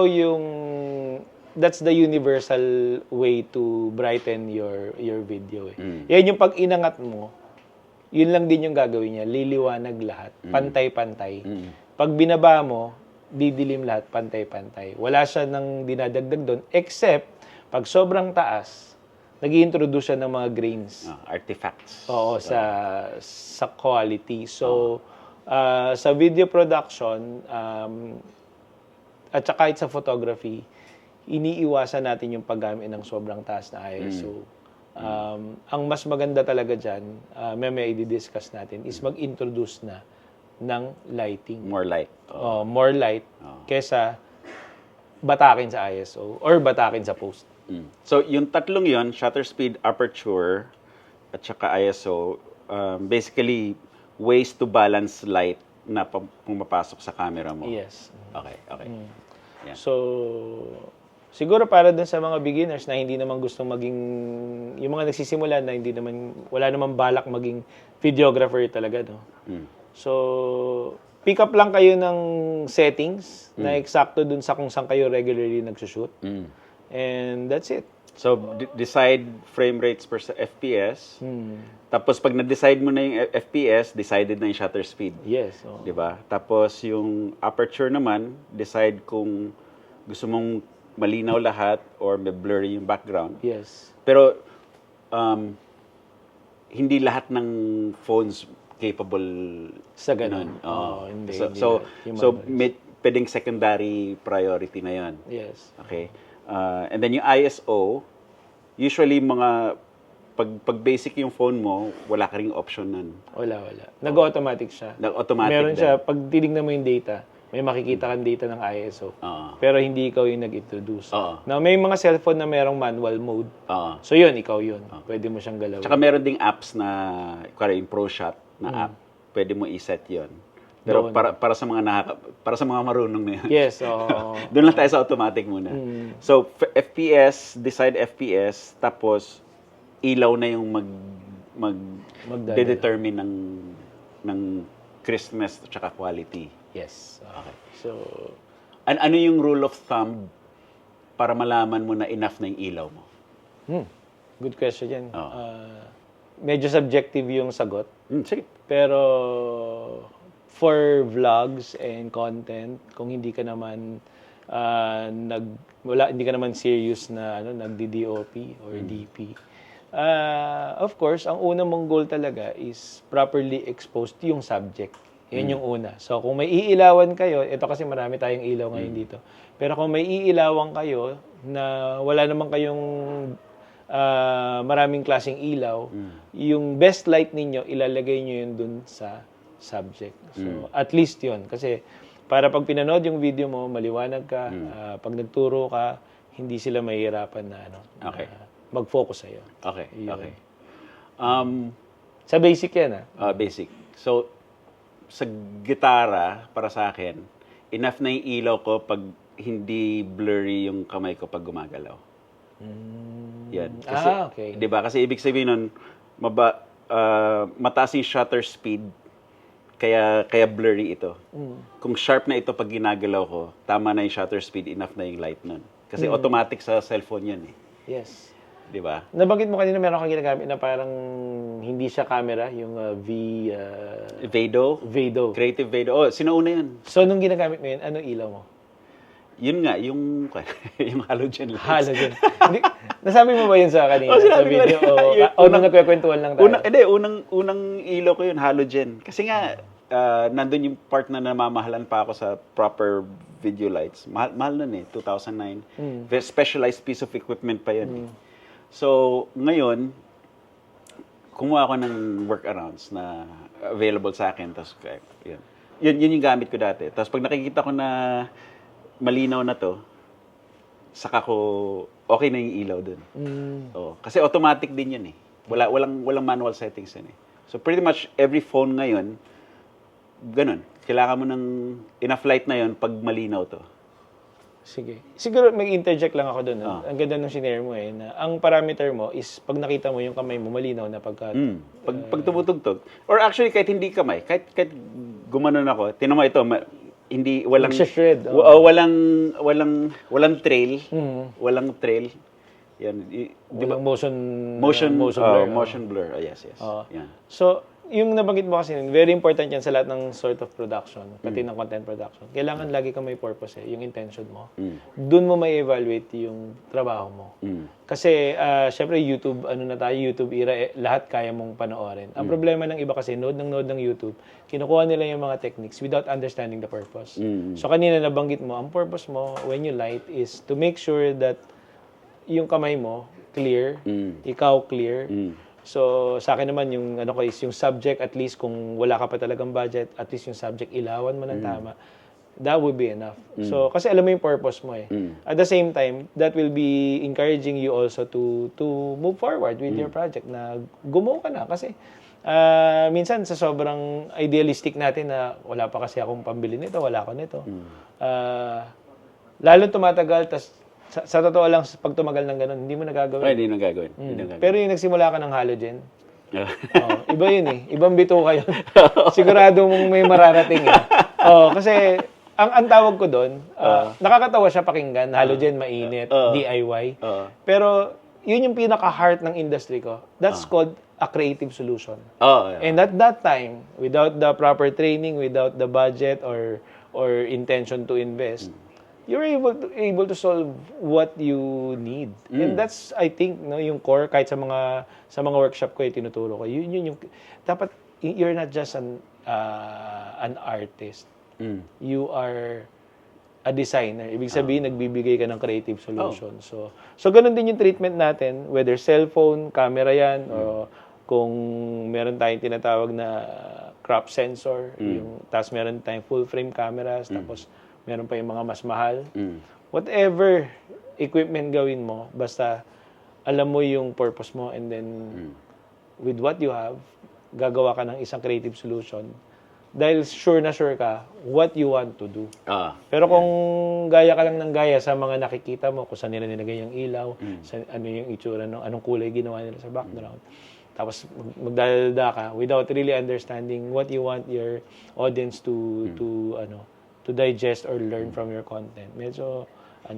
Speaker 2: that's the universal way to brighten your video. Yan yung pag inangat mo, yun lang din yung gagawin niya. Liliwanag lahat. Pantay-pantay. Pag binaba mo, didilim lahat. Pantay-pantay. Wala siya nang dinadagdag doon. Except, pag sobrang taas, nag-i-introduce siya ng mga grains.
Speaker 1: Artifacts.
Speaker 2: Oo, sa quality. So, sa video production, at saka kahit sa photography, iniiwasan natin yung paggamit ng sobrang taas na ISO. Ang mas maganda talaga dyan, may i-discuss natin, is mag-introduce na ng lighting.
Speaker 1: More light.
Speaker 2: More light kesa batakin sa ISO or batakin sa post.
Speaker 1: So, yung tatlong yon, shutter speed, aperture, at saka ISO, basically, ways to balance light na pumapasok sa camera mo.
Speaker 2: Yes.
Speaker 1: Okay. Yeah.
Speaker 2: So, siguro para dun sa mga beginners na hindi naman gustong maging, yung mga nagsisimula na hindi naman, wala naman balak maging videographer talaga, no? So, pick up lang kayo ng settings na eksakto dun sa kung saan kayo regularly nagsushoot. And that's it.
Speaker 1: So, decide frame rates per FPS. Tapos, pag na-decide mo na yung FPS, decided na yung shutter speed.
Speaker 2: Yes. Oh.
Speaker 1: Di ba? Tapos, yung aperture naman, decide kung gusto mong malinaw lahat or may blurry yung background.
Speaker 2: Yes.
Speaker 1: Pero, hindi lahat ng phones capable
Speaker 2: Sa ganun.
Speaker 1: nun. Oo.
Speaker 2: Hindi.
Speaker 1: So, pwedeng secondary priority na yon.
Speaker 2: Yes.
Speaker 1: Okay. And then yung ISO, usually pag basic yung phone mo, wala ka ring option nun.
Speaker 2: Wala. Nag-automatic siya.
Speaker 1: Nag-automatic
Speaker 2: Meron
Speaker 1: din.
Speaker 2: siya, pag tinignan mo yung data, may makikita kang data ng ISO. Pero hindi ikaw yung nag-introduce. Now, may mga cellphone na merong manual mode. So yun, ikaw yun. Pwede mo siyang galawin.
Speaker 1: Tsaka meron ding apps na, kuwari yung ProShot na app, pwede mo i-set yun. Pero para sa mga marunong na yun.
Speaker 2: Yes, oo.
Speaker 1: Doon lang tayo sa automatic muna. So, FPS, decide FPS, tapos ilaw na yung mag-determine ng crispness at saka quality.
Speaker 2: Yes. Okay. So,
Speaker 1: Ano yung rule of thumb para malaman mo na enough na yung ilaw mo?
Speaker 2: good question yan. Medyo subjective yung sagot.
Speaker 1: Sige.
Speaker 2: Pero, for vlogs and content, kung hindi ka naman hindi ka naman serious na nagdi-DOP or DP. Of course, ang una mong goal talaga is properly exposed yung subject. Yan yung una. So, kung may iilawan kayo, ito kasi marami tayong ilaw ngayon dito. Pero kung may iilawan kayo na wala naman kayong maraming klaseng ilaw, yung best light ninyo, ilalagay nyo yun dun sa subject. So, at least yun. Kasi, para pag pinanood yung video mo, maliwanag ka, pag nagturo ka, hindi sila mahihirapan na, mag-focus sa'yo.
Speaker 1: Okay.
Speaker 2: Yun.
Speaker 1: Okay.
Speaker 2: Sa basic yan,
Speaker 1: Basic. So, sa gitara, para sa akin, enough na yung ilaw ko pag hindi blurry yung kamay ko pag gumagalaw. Yan. Kasi,
Speaker 2: okay.
Speaker 1: Diba? Kasi ibig sabihin nun, mataas yung shutter speed, kaya blurry ito. Kung sharp na ito pag ginagalaw ko, tama na yung shutter speed, enough na yung light nun. Kasi automatic sa cellphone yan eh.
Speaker 2: Yes.
Speaker 1: Di ba?
Speaker 2: Nabanggit mo kanina meron kang ginagamit na parang hindi siya camera, yung
Speaker 1: Vado?
Speaker 2: Vado.
Speaker 1: Creative Vado. Oh, sinauna yun.
Speaker 2: So, nung ginagamit mo yun, anong ilaw mo?
Speaker 1: Yun nga, yung halogen lights.
Speaker 2: Halogen. Nasabi mo ba yun sa kanina?
Speaker 1: Oh,
Speaker 2: sa
Speaker 1: sinabi ko
Speaker 2: video?
Speaker 1: na.
Speaker 2: O nung nagkwekwentuhan lang tayo?
Speaker 1: Unang ilaw ko yun, halogen. Kasi nga, nandun yung part na namamahalan pa ako sa proper video lights. Mahal nun eh, 2009. Very specialized piece of equipment pa yun. So, ngayon, kumuha ako ng workarounds na available sa akin. Tapos, yun yung gamit ko dati. Tapos, pag nakikita ko na malinaw na to, saka ko, okay na yung ilaw dun. Kasi automatic din yun eh. Walang manual settings yun eh. So, pretty much every phone ngayon, ganun. Kailangan mo ng enough light na yun pag malinaw to.
Speaker 2: Sige. Siguro mag-interject lang ako doon. Ang ganda nung sinare mo eh, na ang parameter mo is pag nakita mo yung kamay mo, malinaw na pagka...
Speaker 1: Pag tumutugtog. Or actually, kahit hindi kamay, kahit gumanon ako, tinan mo ito, hindi, walang...
Speaker 2: Magsha-shred.
Speaker 1: Walang trail. Walang trail. Yan.
Speaker 2: Walang motion
Speaker 1: blur.
Speaker 2: blur.
Speaker 1: Motion blur. Oh, yes. Yan.
Speaker 2: So, yung nabanggit mo kasi, very important yan sa lahat ng sort of production, pati ng content production. Kailangan lagi kang may purpose yung intention mo. Doon mo may evaluate yung trabaho mo. Kasi, syempre, YouTube era, lahat kaya mong panoorin. Ang problema ng iba kasi, node ng YouTube, kinukuha nila yung mga techniques without understanding the purpose. So, kanina nabanggit mo, ang purpose mo, when you light, is to make sure that yung kamay mo, clear, ikaw clear. So, sa akin naman, yung yung subject, at least kung wala ka pa talagang budget, at least yung subject, ilawan mo ng tama. That would be enough. So, kasi alam mo yung purpose mo eh. At the same time, that will be encouraging you also to move forward with your project na gumawa ka na. Kasi, Minsan sa sobrang idealistic natin na wala pa kasi akong pambili nito, wala ako nito. Lalo tumatagal, tas sa totoo lang, pag tumagal ng ganun, hindi mo nagagawin.
Speaker 1: Ay, hindi nang gagawin. Hindi nang gagawin.
Speaker 2: Pero yung nagsimula ka ng halogen, iba yun eh. Ibang bituka yun. Sigurado mong may mararating eh. Kasi ang tawag ko doon, nakakatawa siya pakinggan, halogen, mainit, DIY. Pero yun yung pinaka-heart ng industry ko. That's called a creative solution. And at that time, without the proper training, without the budget or intention to invest, you're able to solve what you need. And that's, I think, no, yung core, kahit sa mga workshop ko, tinuturo ko, yun yung, dapat, you're not just an artist. You are a designer. Ibig sabihin, nagbibigay ka ng creative solution. So ganun din yung treatment natin, whether cellphone, camera yan, o kung meron tayong tinatawag na crop sensor, tapos meron tayong full frame cameras, tapos meron pa yung mga mas mahal. Whatever equipment gawin mo, basta alam mo yung purpose mo, and then with what you have, gagawa ka ng isang creative solution dahil sure na sure ka what you want to do. Pero kung gaya ka lang ng gaya sa mga nakikita mo, kung saan nila nilagay yung ilaw, ano yung itsura, anong kulay ginawa nila sa background, tapos magdadada ka without really understanding what you want your audience to digest or learn from your content. Medyo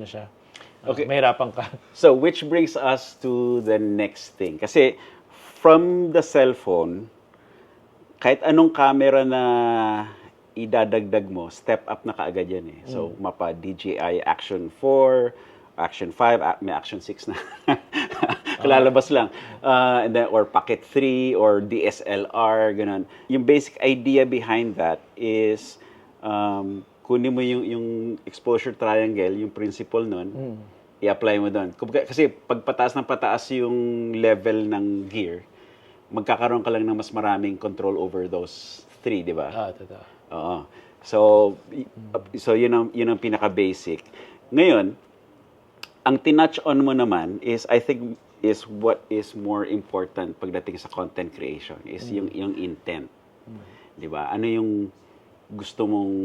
Speaker 2: siya. Mahirapan ka.
Speaker 1: So, which brings us to the next thing. Kasi, from the cellphone, kahit anong camera na idadagdag mo, step up na kaagad yan eh. So, mapa DJI Action 4, Action 5, may Action 6 na. Kalalabas lang. And then, or Pocket 3, or DSLR, ganun. Yung basic idea behind that is, kunin mo yung exposure triangle, yung principle nun, i-apply mo doon. Kasi pag pataas ng pataas yung level ng gear, magkakaroon ka lang ng mas maraming control over those 3, di ba?
Speaker 2: Totoo.
Speaker 1: Oo. So yun ang pinaka-basic. Ngayon, ang tinouch on mo naman is, I think, is what is more important pagdating sa content creation, is yung intent. Di ba? Ano yung gusto mong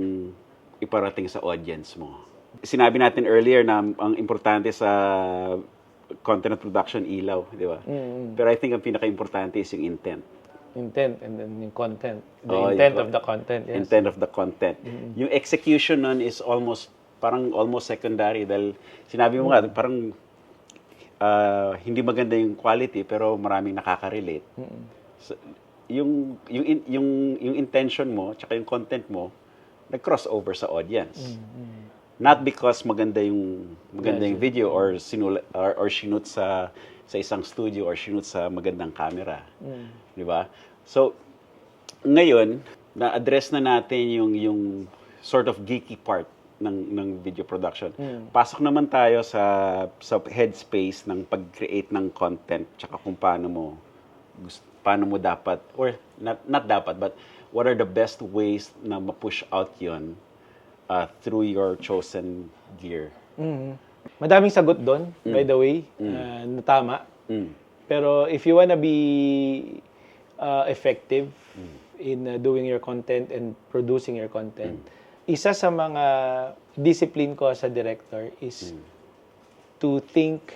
Speaker 1: iparating sa audience mo? Sinabi natin earlier na ang importante sa content production, ilaw, di ba? Pero I think ang pinaka-importante is yung intent.
Speaker 2: Intent and then yung content. The intent of the content, yes.
Speaker 1: Intent of the content. Yung execution nun is almost secondary dahil sinabi mo nga, parang hindi maganda yung quality pero maraming nakaka-relate. So, yung intention mo, tsaka yung content mo, nag-crossover sa audience. Not because maganda yung video or shoot sa isang studio or shoot sa magandang camera. Di ba? So ngayon, na-address na natin yung sort of geeky part ng video production. Pasok naman tayo sa headspace ng pag-create ng content tsaka kung paano mo dapat, or not dapat, but what are the best ways na ma-push out yon through your chosen gear.
Speaker 2: Madaming sagot doon, by the way, na tama. Pero if you wanna be effective in doing your content and producing your content, isa sa mga discipline ko as a director is to think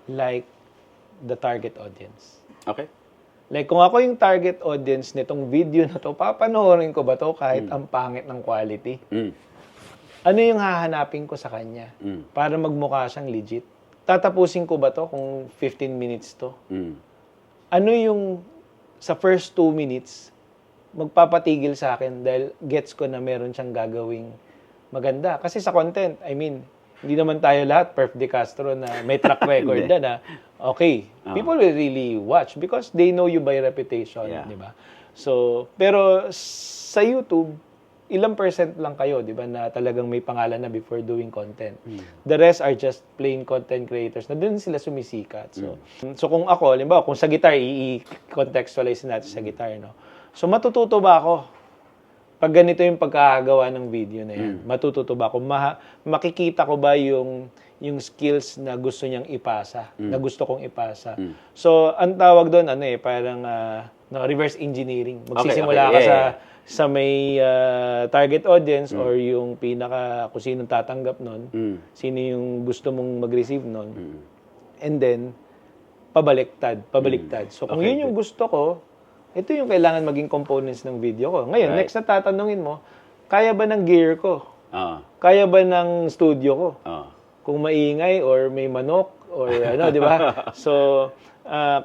Speaker 2: like the target audience.
Speaker 1: Okay.
Speaker 2: Like, kung ako yung target audience nitong video na to, papanoorin ko ba to kahit ang pangit ng quality? Ano yung hahanapin ko sa kanya para magmukha siyang legit? Tatapusin ko ba to kung 15 minutes to? Ano yung sa first 2 minutes magpapatigil sa akin dahil gets ko na meron siyang gagawing maganda? Kasi sa content, I mean, hindi naman tayo lahat Perf De Castro na may track record na okay, people will really watch because they know you by reputation, di ba? So, pero sa YouTube, ilang percent lang kayo, di ba, na talagang may pangalan na before doing content. The rest are just plain content creators na doon sila sumisikat. So kung ako, halimbawa, kung sa guitar, i-contextualize natin sa guitar, no? So matututo ba ako pag ganito yung pagkakagawa ng video na yan? Matututo ba ako? Makikita ko ba yung skills na gusto niyang ipasa, na gusto kong ipasa? So, ang tawag doon, parang no, reverse engineering.
Speaker 5: Okay,
Speaker 2: Magsisimula
Speaker 5: okay.
Speaker 2: ka
Speaker 5: Yeah.
Speaker 2: sa may target audience or yung kung sinong tatanggap nun, sino yung gusto mong mag-receive nun. And then, pabaliktad. So, kung
Speaker 5: Okay,
Speaker 2: yun yung gusto ko, ito yung kailangan maging components ng video ko. Ngayon,
Speaker 5: Right.
Speaker 2: next na tatanungin mo, kaya ba ng gear ko?
Speaker 5: Oo.
Speaker 2: Kaya ba ng studio ko?
Speaker 5: Oo.
Speaker 2: Kung maingay or may manok or ano, di ba? So,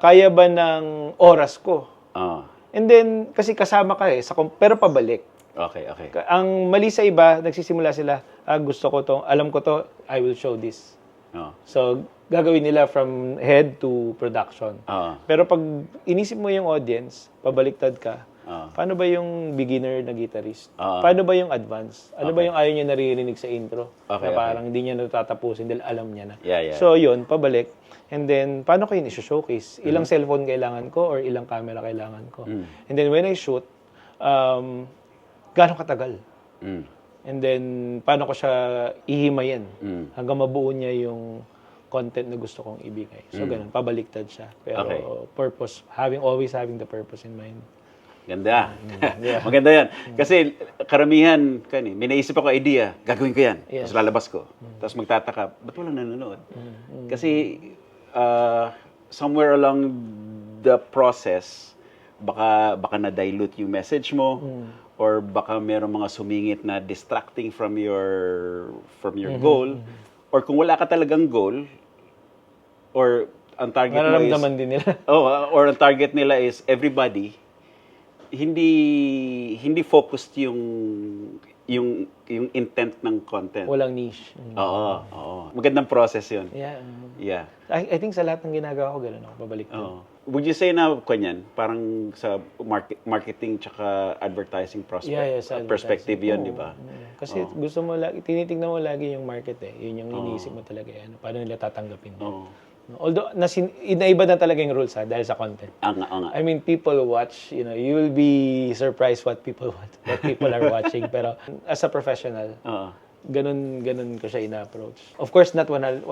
Speaker 2: kaya ba ng oras ko?
Speaker 5: Oo.
Speaker 2: And then, kasi kasama ka pero pabalik.
Speaker 5: Okay.
Speaker 2: Ang mali sa iba, nagsisimula sila, gusto ko to, alam ko to, I will show this.
Speaker 5: Oo.
Speaker 2: So, gagawin nila from head to production.
Speaker 5: Oo.
Speaker 2: Pero pag inisip mo yung audience, pabaliktad ka,
Speaker 5: Oo.
Speaker 2: paano ba yung beginner na guitarist?
Speaker 5: Oo.
Speaker 2: Paano ba yung advanced? Ano ba yung ayaw niya naririnig sa intro?
Speaker 5: Okay,
Speaker 2: Na parang hindi niya natatapusin dahil alam niya na.
Speaker 5: Yeah.
Speaker 2: So, yun, pabalik. And then, paano ko yun i-showcase? Ilang cellphone kailangan ko or ilang camera kailangan ko? And then, when I shoot, gaano katagal? And then, paano ko siya ihimayin hanggang mabuo niya yung content na gusto kong ibigay. So, ganun, pabaliktad siya. Pero,
Speaker 5: Okay.
Speaker 2: purpose, always having the purpose in mind.
Speaker 5: Ganda. Maganda yan. Kasi karamihan, may naisip ako idea, gagawin ko yan.
Speaker 2: Yes.
Speaker 5: Tapos lalabas ko. Tapos magtataka, ba't walang nanonood? Kasi somewhere along the process, baka na-dilute yung message mo or baka merong mga sumingit na distracting from your goal or kung wala ka talagang goal or ang target mo is
Speaker 2: Nararamdaman din nila.
Speaker 5: or ang target nila is everybody, hindi focused yung intent ng content.
Speaker 2: Walang niche.
Speaker 5: Oo. Magandang process 'yun.
Speaker 2: Yeah.
Speaker 5: Yeah.
Speaker 2: I think sa lahat ng ginagawa ko, gano'n ako, pabaliktad.
Speaker 5: Oo. Would you say na kanyan, parang sa marketing tsaka advertising
Speaker 2: Sa
Speaker 5: perspective 'yun,
Speaker 2: Oo.
Speaker 5: di ba?
Speaker 2: Kasi gusto mo lagi, tinitingnan mo lagi yung market Yun yung iniisip mo talaga. Paano nila tatanggapin.
Speaker 5: Oo.
Speaker 2: Although, inaiba na talaga yung rules dahil sa content.
Speaker 5: Nga.
Speaker 2: I mean, people watch, you will be surprised what people are watching. Pero as a professional,
Speaker 5: Oo.
Speaker 2: ganun ko siya ina-approach. Of course, not 100%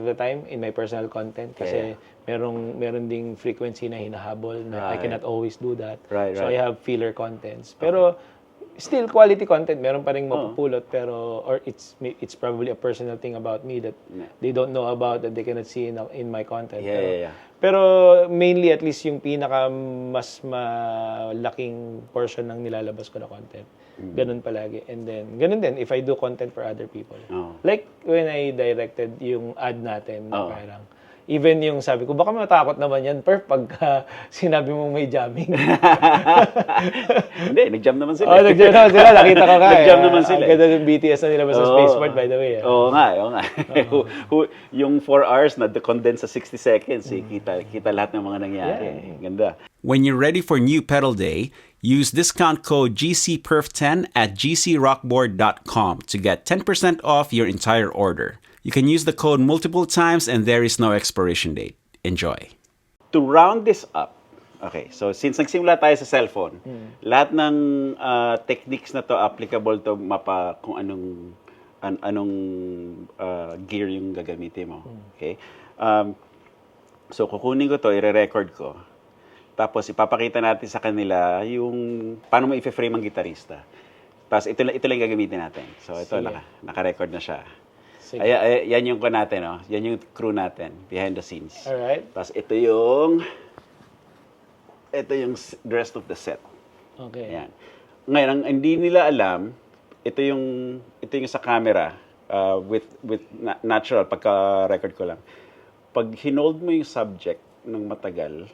Speaker 2: of the time in my personal content kasi meron ding frequency na hinahabol na I
Speaker 5: Right.
Speaker 2: cannot always do that.
Speaker 5: Right.
Speaker 2: So I have filler contents. Pero still quality content, meron pa ring mapupulot pero or it's probably a personal thing about me that they don't know about that they cannot see in my content.
Speaker 5: Yeah.
Speaker 2: Pero mainly at least yung pinaka mas malaking portion ng nilalabas ko na content. Ganun palagi. And then, ganun din if I do content for other people. Like when I directed yung ad natin, parang even yung sabi ko, baka matakot naman yan, pag sinabi mo may jamming.
Speaker 5: Hindi, nag-jam naman sila.
Speaker 2: Nag-jam naman sila. Nakita ko ka.
Speaker 5: Nag-jam naman sila.
Speaker 2: Ang ganda ng BTS na nilabas sa Spaceport, by the way.
Speaker 5: Oo nga. Yung 4 hours na condense sa 60 seconds, kita lahat ng mga nangyari. Ganda.
Speaker 1: When you're ready for new pedal day, use discount code GCPerf10 at gcrockboard.com to get 10% off your entire order. You can use the code multiple times and there is no expiration date. Enjoy.
Speaker 5: To round this up, okay, so since nagsimula tayo sa cellphone, lahat ng techniques na to applicable to mapa kung anong gear yung gagamitin mo. Okay? So kukunin ko to, i-record ko. Tapos ipapakita natin sa kanila yung paano mo i-frame ang gitarista. Tapos ito lang gagamitin natin. So ito naka-record na siya. Yan yung ko natin, Yan yung crew natin behind the scenes.
Speaker 2: Alright.
Speaker 5: Tapos ito yung rest of the set.
Speaker 2: Okay.
Speaker 5: Ayan. Ngayon, ang hindi nila alam, ito yung sa camera with natural pagka-record ko lang. Pag hinold mo yung subject ng matagal,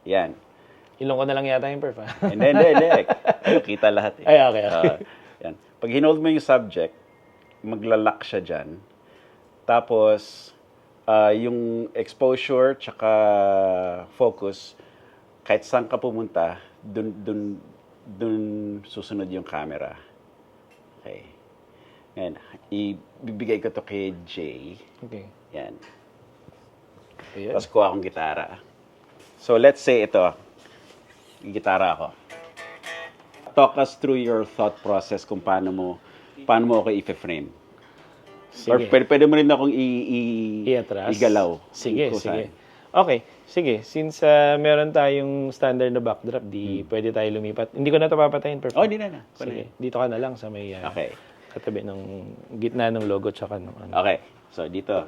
Speaker 5: yan.
Speaker 2: Ilong ko na lang yata yung perf,
Speaker 5: Hindi. Ayun, kita lahat
Speaker 2: Ay, okay.
Speaker 5: Yan. Pag hinold mo yung subject, maglalak siya dyan. Tapos, yung exposure tsaka focus, kahit saan ka pumunta, dun susunod yung camera. Okay. Ngayon, ibibigay ko to kay Jay.
Speaker 2: Okay.
Speaker 5: Yan.
Speaker 2: Ayan.
Speaker 5: Tapos kuha akong gitara. So, let's say ito, gitara ako. Talk us through your thought process kung paano mo ako i-frame. Or pwede mo rin akong
Speaker 2: I-atras?
Speaker 5: igalaw.
Speaker 2: Sige.
Speaker 5: Kung saan.
Speaker 2: Okay, sige. Since meron tayong standard na backdrop, di pwede tayo lumipat. Hindi ko na ito papatayin. Perfect.
Speaker 5: Oh, di na.
Speaker 2: Sige, dito ka na lang sa may
Speaker 5: Okay.
Speaker 2: katabi ng gitna ng logo tsaka ng ano.
Speaker 5: Okay. So, dito.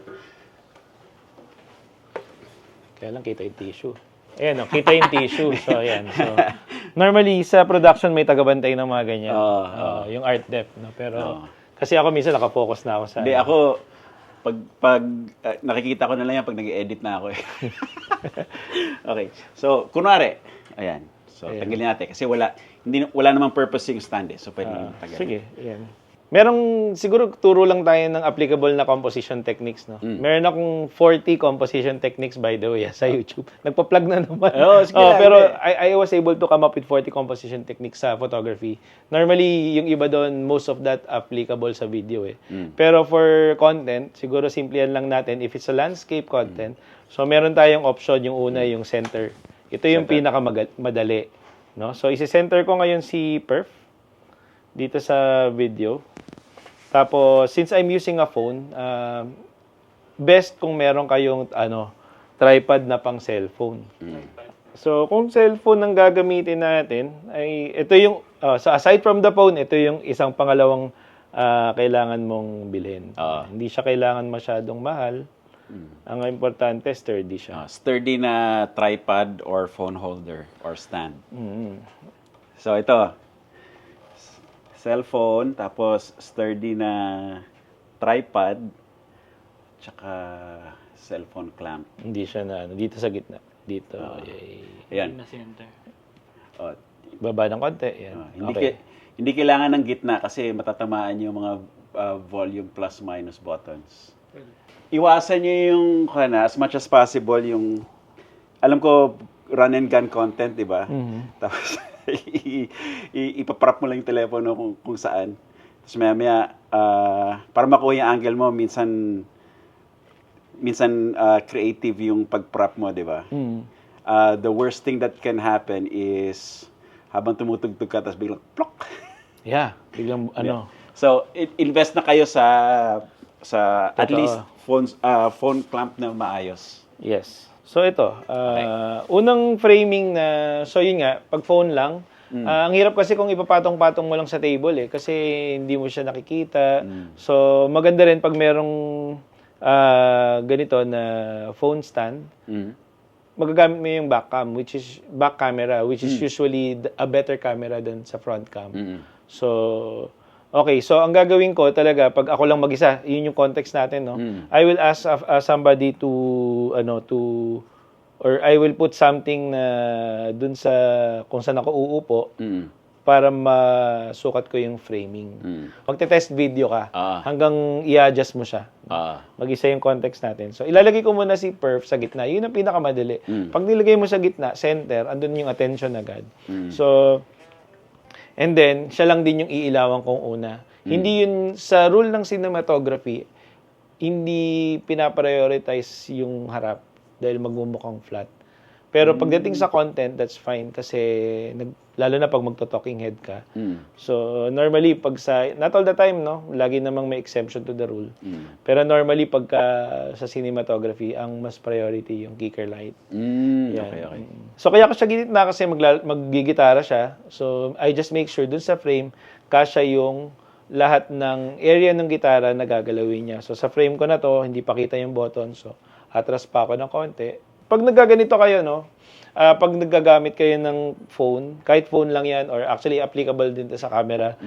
Speaker 2: Kaya lang kita yung tissue. Ayan, kita yung tissue. So, ayan. So, normally, sa production, may tagabantay ng mga ganyan. Yung art dep. No? Pero, kasi ako minsan nakafocus na ako sa...
Speaker 5: Hindi, ako, pag nakikita ko na lang yan pag nag-edit na ako eh. Okay. So, kunwari, ayan. So, tanggalin natin. Kasi wala namang purpose yung stand eh. So, pwede yung tanggalin.
Speaker 2: Sige, ayan. Merong, siguro turo lang tayo ng applicable na composition techniques, no? Meron akong 40 composition techniques, by the way, sa YouTube. Nagpa-plug na naman.
Speaker 5: Sige lang,
Speaker 2: pero I was able to come up with 40 composition techniques sa photography. Normally, yung iba doon, most of that applicable sa video, eh. Pero for content, siguro simple yan lang natin. If it's a landscape content, so meron tayong option, yung una, yung center. Ito yung pinakamadali, no? So, isi-center ko ngayon si Perf dito sa video. Tapos, since I'm using a phone, best kung meron kayong tripod na pang cellphone. So, kung cellphone ang gagamitin natin, ay ito yung, so aside from the phone, ito yung isang pangalawang kailangan mong bilhin. Hindi siya kailangan masyadong mahal. Ang importante, sturdy siya.
Speaker 5: Sturdy na tripod or phone holder or stand. So, ito. Cellphone, tapos sturdy na tripod, tsaka cellphone clamp.
Speaker 2: Hindi siya na, dito sa gitna. Dito,
Speaker 5: Ayan.
Speaker 3: Na center.
Speaker 2: baba ng konti. Yan.
Speaker 5: Hindi kailangan ng gitna kasi matatamaan yung mga volume plus minus buttons. Iwasan nyo yung, as much as possible, yung, alam ko, run and gun content, di ba? Tapos, ipaprop mo lang yung telepono kung saan. Tapos maya, para makuha yung angle mo, minsan creative yung pag-prop mo, di ba? The worst thing that can happen is, habang tumutugtog ka, tapos biglang, plok!
Speaker 2: Yeah, biglang ano.
Speaker 5: So, invest na kayo sa at least phone clamp na maayos.
Speaker 2: Yes. So ito, unang framing na, so yun nga, pag phone lang, ang hirap kasi kung ipapatong-patong mo lang sa table kasi hindi mo siya nakikita. So maganda rin pag merong ganito na phone stand, magagamit mo yung back camera, which is usually a better camera than sa front cam. So, okay, so ang gagawin ko talaga, pag ako lang mag-isa, yun yung context natin, no? I will ask somebody or I will put something na dun sa, kung saan ako uupo, para masukat ko yung framing. Magte-test video ka, hanggang i-adjust mo siya. Mag-isa yung context natin. So, ilalagay ko muna si Perf sa gitna. Yun ang pinakamadali. Pag nilagay mo sa gitna, center, andun yung attention agad. So, and then, siya lang din yung iilawan kong una. Hindi yun, sa rule ng cinematography, hindi pinaprioritize yung harap dahil magmumukhang flat. Pero pagdating sa content, that's fine kasi lalo na pag magto-talking head ka. So, normally, not all the time, no? Lagi namang may exemption to the rule. Pero normally, pagka sa cinematography, ang mas priority yung kicker light.
Speaker 5: Okay.
Speaker 2: So, kaya ko siya gitna kasi maggigitara siya. So, I just make sure dun sa frame, kasya yung lahat ng area ng gitara na gagalawin niya. So, sa frame ko na to, hindi pa kita yung button. So, atras pa ako ng konti. Pag nagaganito kayo, no? Pag nagagamit kayo ng phone, kahit phone lang yan, or actually applicable din sa camera,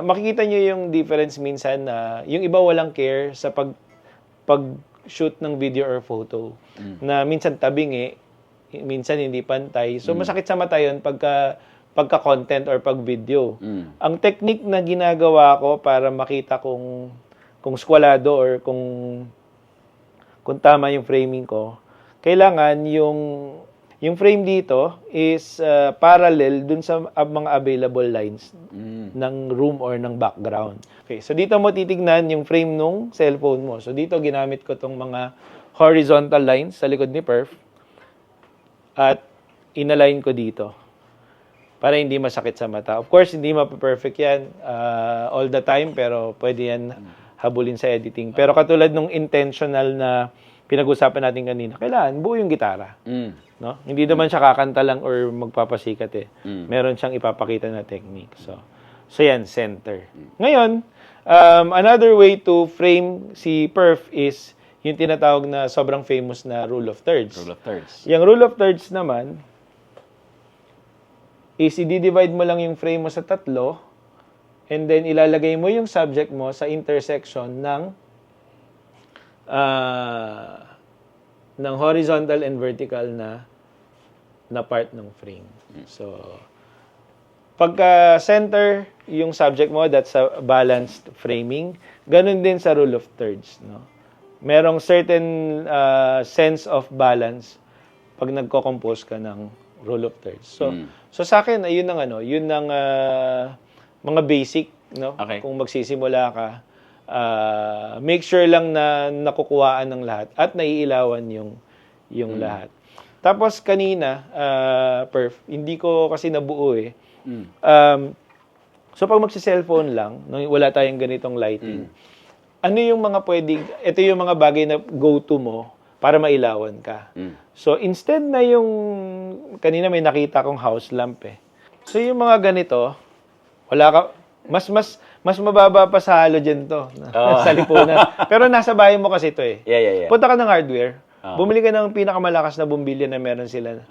Speaker 2: makikita nyo yung difference minsan na yung iba walang care sa pag-shoot ng video or photo. Na minsan tabingi, minsan hindi pantay. So, masakit sa mata yun pagka-content or pag-video. Ang technique na ginagawa ko para makita kung skwalado or kung tama yung framing ko, kailangan yung frame dito is parallel dun sa mga available lines ng room or ng background. Okay, so dito mo titignan yung frame nung cellphone mo. So dito ginamit ko tong mga horizontal lines sa likod ni Perf at inalign ko dito para hindi masakit sa mata. Of course, hindi mape-perfect yan all the time, pero pwede yan habulin sa editing. Pero katulad nung intentional na pinag-usapan natin kanina, kailangan buo yung gitara. No? Hindi naman siya kakanta lang or magpapasikat eh. Meron siyang ipapakita na technique. So yan, center. Ngayon, another way to frame si Perf is yung tinatawag na sobrang famous na rule of thirds.
Speaker 5: Rule of thirds.
Speaker 2: Yung rule of thirds naman is i-divide mo lang yung frame mo sa 3 and then ilalagay mo yung subject mo sa intersection ng horizontal and vertical na part ng frame. So, pagka center yung subject mo, that's a balanced framing. Ganun din sa rule of thirds, no? Merong certain sense of balance pag nagko-compose ka ng rule of thirds. So sa akin, yun ang mga basic, no?
Speaker 5: Okay.
Speaker 2: Kung magsisimula ka, make sure lang na nakukuhaan ng lahat at naiilawan yung lahat. Tapos kanina, Perf, hindi ko kasi nabuo eh. So pag magsi-cellphone lang, no, wala tayong ganitong lighting, ano yung mga ito yung mga bagay na go-to mo para mailawan ka. So instead na yung, kanina may nakita kong house lamp eh. So yung mga ganito, wala ka, mas mababa pa sa halogen to, sa lipunan. Pero nasa bahay mo kasi ito eh.
Speaker 5: Yeah.
Speaker 2: Punta ka ng hardware, bumili ka ng pinakamalakas na bumbilya na meron sila.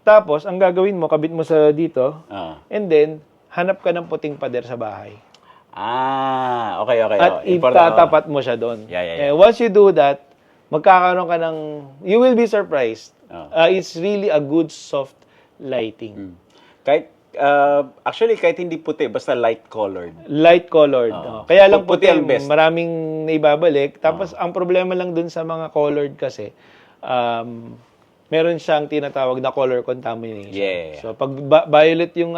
Speaker 2: Tapos, ang gagawin mo, kabit mo sa dito, and then, hanap ka ng puting pader sa bahay.
Speaker 5: Okay.
Speaker 2: At itatapat mo siya doon.
Speaker 5: Yeah.
Speaker 2: Once you do that, magkakaroon ka ng, you will be surprised. It's really a good soft lighting.
Speaker 5: Actually, kahit hindi puti, basta light-colored.
Speaker 2: Light-colored. Kaya lang
Speaker 5: Puti
Speaker 2: puti,
Speaker 5: ang best.
Speaker 2: maraming naibabalik. Tapos, ang problema lang dun sa mga colored kasi, meron siyang tinatawag na color contamination.
Speaker 5: Yeah.
Speaker 2: So, pag violet yung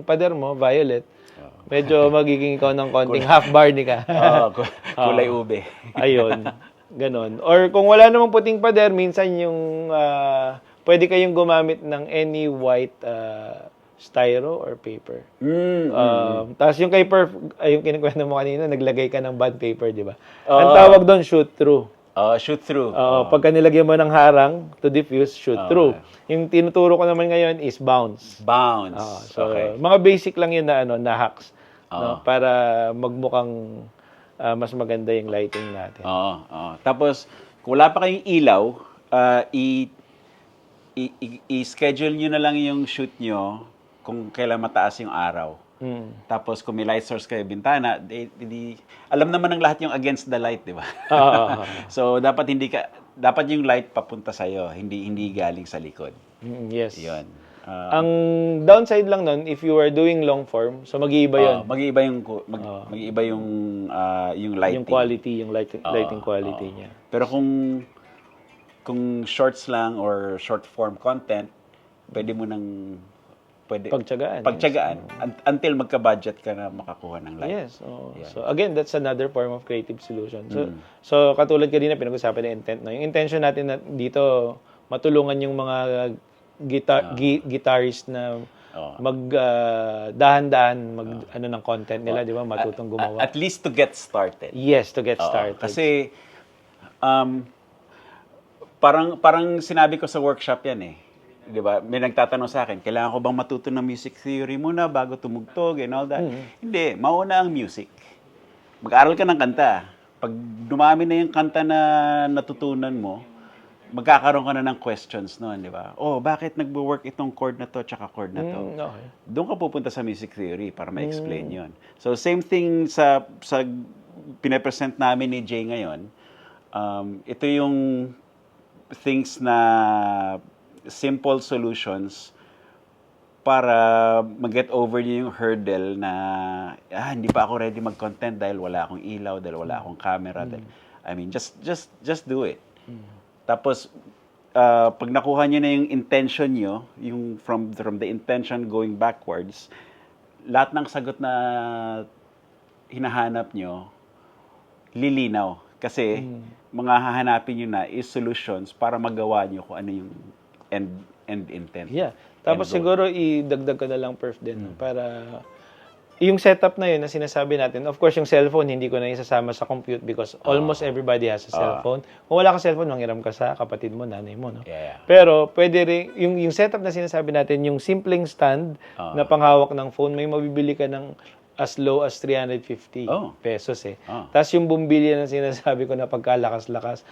Speaker 2: pader mo, violet, medyo magiging ikaw ng konting half barney ka.
Speaker 5: Kulay ube.
Speaker 2: Ayun. Ganon. Or kung wala namang puting pader, minsan yung pwede kayong gumamit ng any white styro or paper. Tapos yung kay Perf, yung kinikwento mo kanina, naglagay ka ng bond paper, di ba? Ang tawag doon, shoot through.
Speaker 5: Shoot through.
Speaker 2: Pagka nilagyan mo ng harang to diffuse, shoot through. Yung tinuturo ko naman ngayon is bounce.
Speaker 5: Bounce.
Speaker 2: So,
Speaker 5: okay.
Speaker 2: mga basic lang yun na hacks. No? Para magmukhang mas maganda yung lighting natin.
Speaker 5: Tapos, kung wala pa kayong ilaw, i-schedule nyo na lang yung shoot nyo kung kailan mataas yung araw. Tapos, kung may light source kayo, bintana, alam naman ng lahat yung against the light, di ba? So, dapat yung light papunta sa'yo, hindi galing sa likod.
Speaker 2: Yes.
Speaker 5: Yun.
Speaker 2: Ang downside lang nun, if you are doing long form, so mag-iiba yun.
Speaker 5: Mag-iiba yung lighting.
Speaker 2: Yung quality, yung lighting quality niya.
Speaker 5: Pero kung shorts lang or short form content, pwede mo nang
Speaker 2: pagtiyagaan.
Speaker 5: Until magka-budget ka na makakuha ng light.
Speaker 2: Yes. So again, that's another form of creative solution. So katulad kanina pinag-usapan ng intent. No? Yung intention natin na dito matulungan yung mga guitarist na dahan-dahan ng content nila, di ba? Matutong gumawa.
Speaker 5: At least to get started.
Speaker 2: Yes, to get started.
Speaker 5: Kasi parang sinabi ko sa workshop yan eh. 'Di ba? May nagtatanong sa akin, kailangan ko bang matuto ng music theory muna bago tumugtog and all that? Hindi, mauna ang music. Mag-aral ka ng kanta. Pag dumami na yung kanta na natutunan mo, magkakaroon ka na ng questions noon, 'di ba? Bakit nagwo-work itong chord na to tsaka chord na to?
Speaker 2: Okay.
Speaker 5: Doon ka pupunta sa music theory para ma-explain 'yon. So same thing sa pinapresent namin ni Jay ngayon. Ito yung things na simple solutions para mag-get over niyo yung hurdle na hindi pa ako ready mag-content dahil wala akong ilaw, dahil wala akong camera. Just do it. Tapos pag nakuha niyo na yung intention niyo, yung from the intention going backwards, lahat ng sagot na hinahanap niyo lilinaw kasi mga hahanapin niyo na is solutions para magawa niyo kung ano yung end intent.
Speaker 2: Yeah. Tapos siguro idagdag ko na lang Perf din para yung setup na yun na sinasabi natin, of course, yung cellphone, hindi ko na isasama sa compute because almost everybody has a cellphone. Kung wala ka cellphone, manghiram ka sa kapatid mo, nanay mo, no?
Speaker 5: Yeah.
Speaker 2: Pero, pwede rin, yung setup na sinasabi natin, yung simpleng stand na panghawak ng phone, may mabibili ka ng as low as 350 pesos eh. Tapos yung bumbilya na sinasabi ko na pagkalakas-lakas,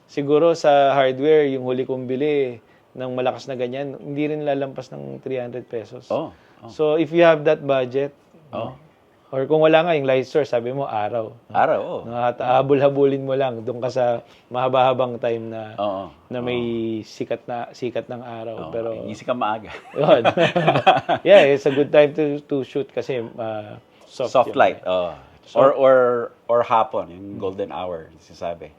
Speaker 2: siguro sa hardware, yung huli kong bili ng malakas na ganyan, hindi rin lalampas ng 300 pesos. So, if you have that budget, or kung wala nga, yung light source, sabi mo, araw. Habol-habulin mo lang doon ka sa mahaba-habang time na may sikat ng araw. Pero
Speaker 5: Gising ka maaga.
Speaker 2: yun. Yeah, it's a good time to shoot kasi
Speaker 5: Soft light. Or hapon, yung golden hour, sinasabi.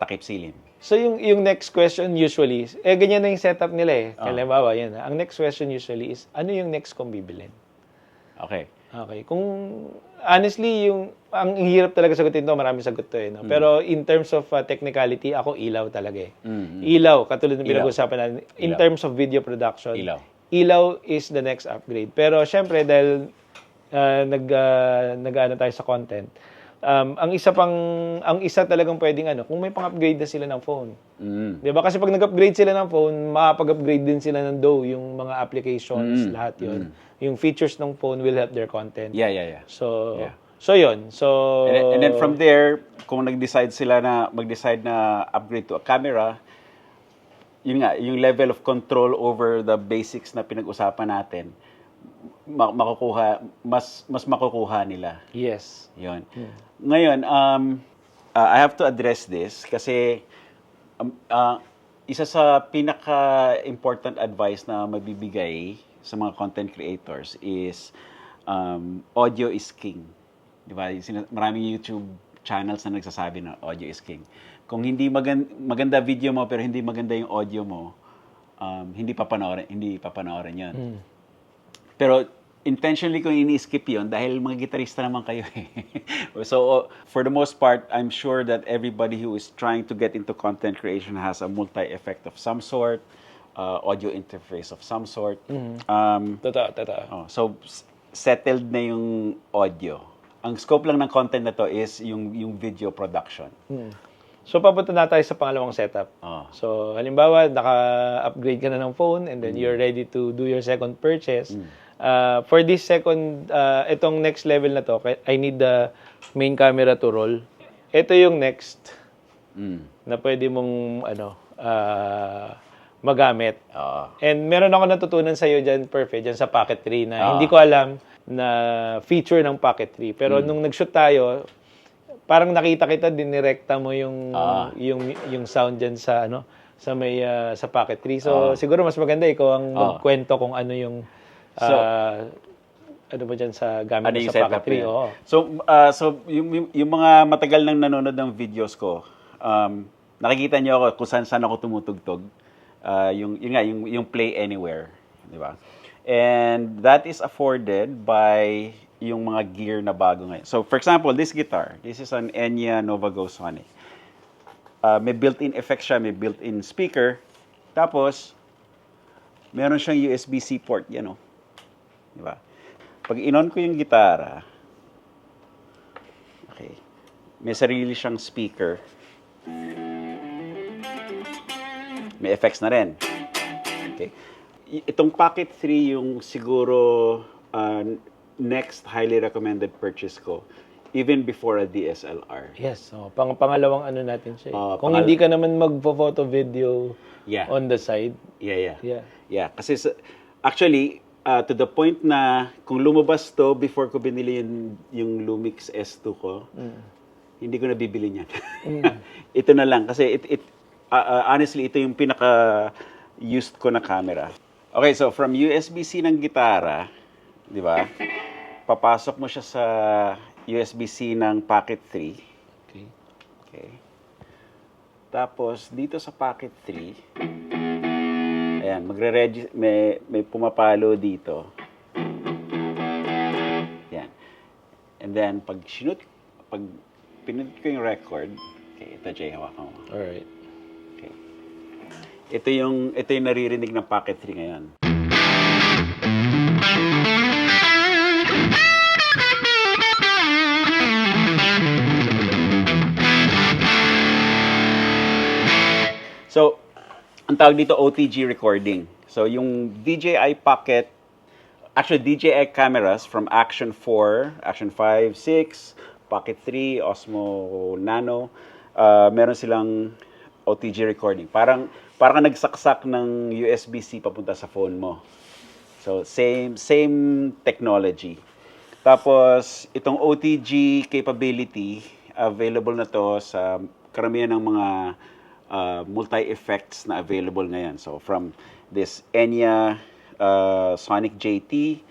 Speaker 5: Takip silim.
Speaker 2: So yung next question usually, ganyan na yung setup nila eh. Halimbawa, yan. Ang next question usually is, ano yung next kong bibilin?
Speaker 5: Okay.
Speaker 2: Kung honestly, ang hirap talaga sagutin to, maraming sagot to eh. No? Pero in terms of technicality, ako ilaw talaga eh. Ilaw, katulad ng pinag-usapan natin. In terms of video production, ilaw is the next upgrade. Pero syempre, dahil nag-ano tayo sa content, ang isa talagang pwedeng kung may pang-upgrade na sila ng phone. 'Di ba? Kasi pag nag-upgrade sila ng phone, makapag-upgrade din sila ng yung mga applications, lahat 'yon. Yung features ng phone will help their content.
Speaker 5: Yeah.
Speaker 2: So yun. So
Speaker 5: and then from there, kung mag-decide na upgrade to a camera, yun nga, yung level of control over the basics na pinag-usapan natin, mas makukuha nila.
Speaker 2: Yes.
Speaker 5: Yun. Ngayon, I have to address this kasi isa sa pinaka-important advice na mabibigay sa mga content creators is audio is king. Di ba? Maraming YouTube channels na nagsasabi na audio is king. Kung hindi maganda video mo pero hindi maganda yung audio mo, hindi papanoorin yun. Pero intentionally kung ini-skip yun dahil mga gitarista naman kayo eh. So, for the most part, I'm sure that everybody who is trying to get into content creation has a multi-effect of some sort, audio interface of some sort.
Speaker 2: Totoo.
Speaker 5: So, settled na yung audio. Ang scope lang ng content na to is yung video production.
Speaker 2: So, papunta na tayo sa pangalawang setup. So, halimbawa, naka-upgrade ka na ng phone and then you're ready to do your second purchase. For this itong next level na to, I need the main camera to roll. Ito yung next na pwede mong magamit. And meron ako natutunan sa'yo dyan, Perfect, dyan sa Pocket 3 na hindi ko alam na feature ng Pocket 3. Pero nung nag-shoot tayo, parang nakita kita, dinirekta mo yung sound dyan sa sa Pocket 3. So siguro mas maganda ikaw ang magkwento kung ano yung ano ba dyan sa gamit sa Pocket 3.
Speaker 5: So yung mga matagal nang nanonood ng videos ko, nakikita niyo ako kung saan ako tumutugtog. Yung Play Anywhere, di ba? And that is afforded by yung mga gear na bago ngayon. So, for example, this guitar, this is an Enya Nova Go Sonic. May built-in effects siya, may built-in speaker. Tapos, meron siyang USB-C port, yan o. Diba? Pag in-on ko yung gitara, okay, may sarili siyang speaker. May effects na rin. Okay. Itong Pocket 3 yung siguro next highly recommended purchase ko, even before a DSLR.
Speaker 2: Yes. Pangalawang natin siya. Kung hindi ka naman magpo-photo video on the side.
Speaker 5: Yeah. Kasi actually, to the point na kung lumabas to before ko binili yung Lumix S2 ko, hindi ko na bibili niyan. Ito na lang. Kasi honestly, ito yung pinaka-used ko na camera. Okay, so from USB-C ng gitara, di ba? Papasok mo siya sa USB-C ng Pocket 3. Okay. Tapos, dito sa Pocket 3, ayan, may pumapalo dito. Ayan. And then, pag pinindot ko yung record, okay, ito, Jay, hawakan mo.
Speaker 2: Alright.
Speaker 5: Okay. Ito yung naririnig ng Pocket 3 ngayon. So, ang tawag dito OTG recording. So, yung DJI Pocket, actually DJI cameras from Action 4, Action 5, 6, Pocket 3, Osmo Nano, meron silang OTG recording. Parang nagsaksak ng USB-C papunta sa phone mo. So, same technology. Tapos, itong OTG capability, available na to sa karamihan ng mga multi-effects na available ngayon. So, from this Enya Sonic JT,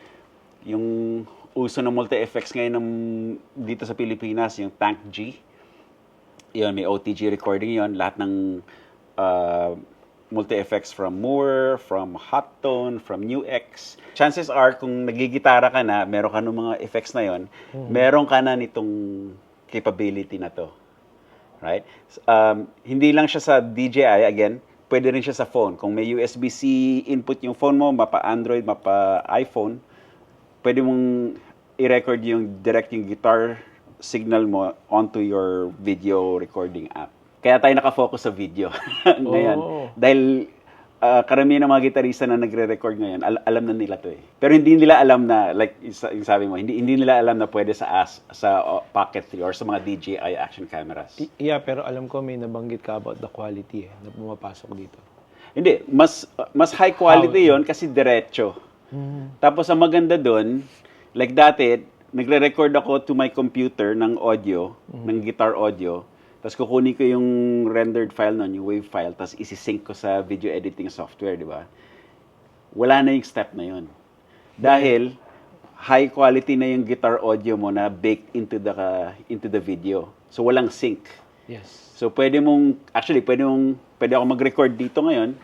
Speaker 5: yung uso ng multi-effects ngayon dito sa Pilipinas, yung Tank G. Yun, may OTG recording yon. Lahat ng multi-effects from Moore, from Hot Tone, from NewX. Chances are, kung nagigitara ka na, meron ka ng mga effects na yon, meron ka na nitong capability na to. Right? Hindi lang siya sa DJI, again, pwede rin siya sa phone. Kung may USB-C input yung phone mo, mapa Android, mapa iPhone, pwede mong i-record yung guitar signal mo onto your video recording app. Kaya tayo nakafocus sa video ngayon. Dahil karamihan ng mga gitarista na nagre-record ngayon, alam na nila to eh. Pero hindi nila alam na, like yung sabi mo, hindi nila alam na pwede sa Pocket 3 or sa mga DJI action cameras.
Speaker 2: Yeah, pero alam ko may nabanggit ka about the quality na pumapasok dito.
Speaker 5: Hindi, mas high quality yon kasi diretso. Tapos ang maganda doon, like dati, nagre-record ako to my computer ng audio, ng guitar audio. Tapos kukunin ko yung rendered file nun, yung wave file, tapos isi-sync ko sa video editing software, di ba? Wala na yung step na yun. Dahil high quality na yung guitar audio mo na baked into the video. So walang sync.
Speaker 2: Yes.
Speaker 5: So pwede ako mag-record dito ngayon.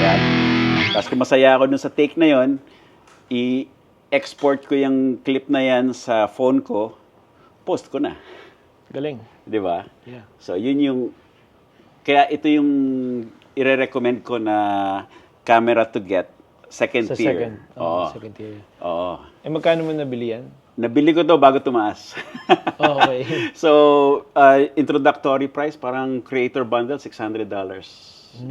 Speaker 5: Yan. Tapos kung masaya ako dun sa take na yon, i-export ko yung clip na yan sa phone ko, post ko na.
Speaker 2: Galing.
Speaker 5: Di ba?
Speaker 2: Yeah.
Speaker 5: So, kaya ito yung i-recommend ko na camera to get second
Speaker 2: Sa
Speaker 5: tier.
Speaker 2: second.
Speaker 5: Oo.
Speaker 2: Second tier.
Speaker 5: Oo.
Speaker 2: Magkano mo nabili yan?
Speaker 5: Nabili ko to bago tumaas.
Speaker 2: Okay.
Speaker 5: So, introductory price, parang creator bundle, $600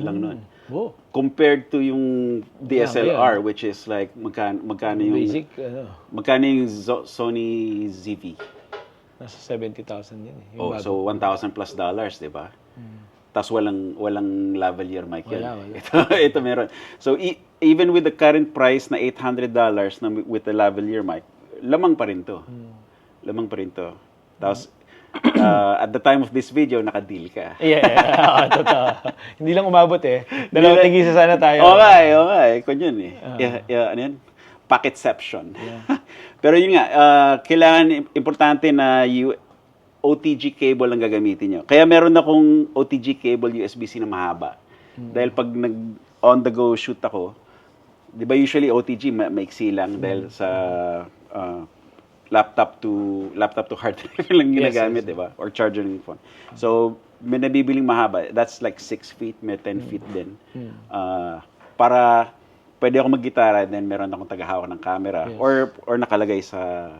Speaker 5: lang nun.
Speaker 2: Wow.
Speaker 5: Compared to yung DSLR,
Speaker 2: Yeah.
Speaker 5: which is like, magkano yung...
Speaker 2: Basic,
Speaker 5: Magkano yung Sony ZV?
Speaker 2: nasa 70,000 yan eh.
Speaker 5: Oh,
Speaker 2: bago.
Speaker 5: so $1,000 plus, di ba? Tapos walang lavalier mic yun.
Speaker 2: Wala.
Speaker 5: Ito meron. So, even with the current price na $800 na with the lavalier mic, lamang pa rin to. Lamang pa rin to. Tapos, at the time of this video, naka-deal ka.
Speaker 2: Yeah. Totoo. Hindi lang umabot eh. Dalawang tigisa sana tayo.
Speaker 5: Okay. Kung yun eh. Ano yun? Packetception. Pero yun nga, kailangan, importante na OTG cable ang gagamitin nyo. Kaya meron akong OTG cable USB-C na mahaba. Dahil pag on-the-go shoot ako, di ba usually OTG maiksi lang dahil sa laptop to hard drive lang ginagamit, di ba? Or charger ng phone. So, may nabibiling mahaba. That's like 6 feet, may 10 feet din. Para pwede ako mag-gitara, then meron akong tagahawak ng camera or nakalagay sa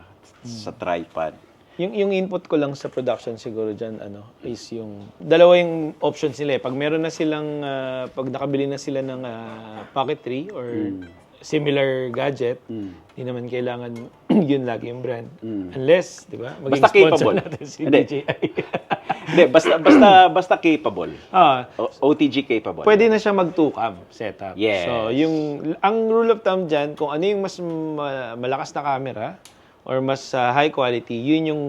Speaker 5: tripod.
Speaker 2: Yung input ko lang sa production siguro dyan, is yung dalawa yung options nila eh. Pag meron na silang, pag nakabili na sila ng Pocket 3 or similar gadget, hindi naman kailangan yun lagi yung brand. Unless, di ba? Maging
Speaker 5: Basta
Speaker 2: sponsor
Speaker 5: capable.
Speaker 2: natin si
Speaker 5: Hindi.
Speaker 2: DJI.
Speaker 5: Hindi, basta capable. OTG capable.
Speaker 2: Pwede na siya mag-2-cam setup.
Speaker 5: Yes.
Speaker 2: So, ang rule of thumb dyan, kung ano yung mas malakas na camera or mas high quality, yun yung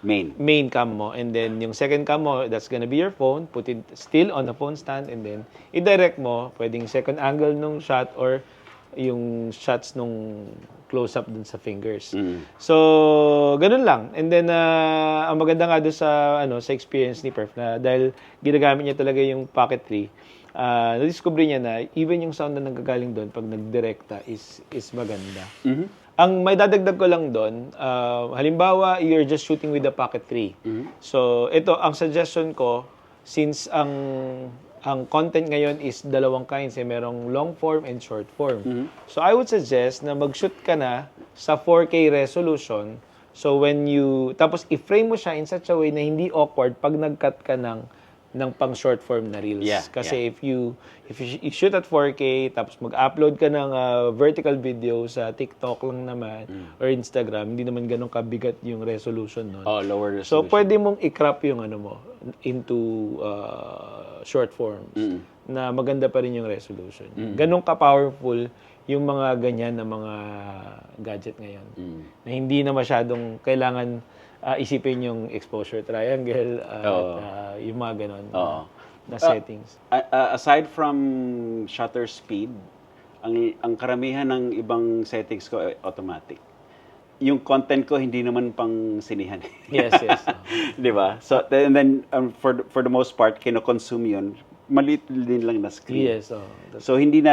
Speaker 2: main cam mo. And then, yung second cam mo, that's gonna be your phone. Put it still on the phone stand and then i-direct mo. Pwedeng second angle nung shot or yung shots nung close-up dun sa fingers. So, ganun lang. And then, ang maganda nga doon sa experience ni Perf na dahil ginagamit niya talaga yung Pocket 3, na-discover niya na even yung sound na nanggagaling doon pag nagdirekta is maganda. Ang may dadagdag ko lang doon, halimbawa, you're just shooting with the Pocket 3. So, ito, ang suggestion ko, since ang content ngayon is dalawang kinds, merong long form and short form. So I would suggest na mag-shoot ka na sa 4K resolution So when you, tapos i-frame mo siya in such a way na hindi awkward pag nag-cut ka ng pang short form na reels.
Speaker 5: Yeah,
Speaker 2: Kasi if you shoot at 4K, tapos mag-upload ka ng vertical video sa TikTok lang naman or Instagram, hindi naman ganun kabigat yung resolution nun.
Speaker 5: Oh, lower
Speaker 2: So
Speaker 5: resolution.
Speaker 2: pwede mong i-crop yung ano mo into short forms na maganda pa rin yung resolution. Ganun ka-powerful yung mga ganyan na mga gadget ngayon. Na hindi na masyadong kailangan isipin yung exposure triangle at yung mga ganon na settings.
Speaker 5: Aside from shutter speed, ang karamihan ng ibang settings ko ay automatic. Yung content ko hindi naman pang sinihan.
Speaker 2: Yes.
Speaker 5: 'Di ba? So and then for the most part kino-consume 'yun. Maliit din lang na screen.
Speaker 2: Yes.
Speaker 5: So hindi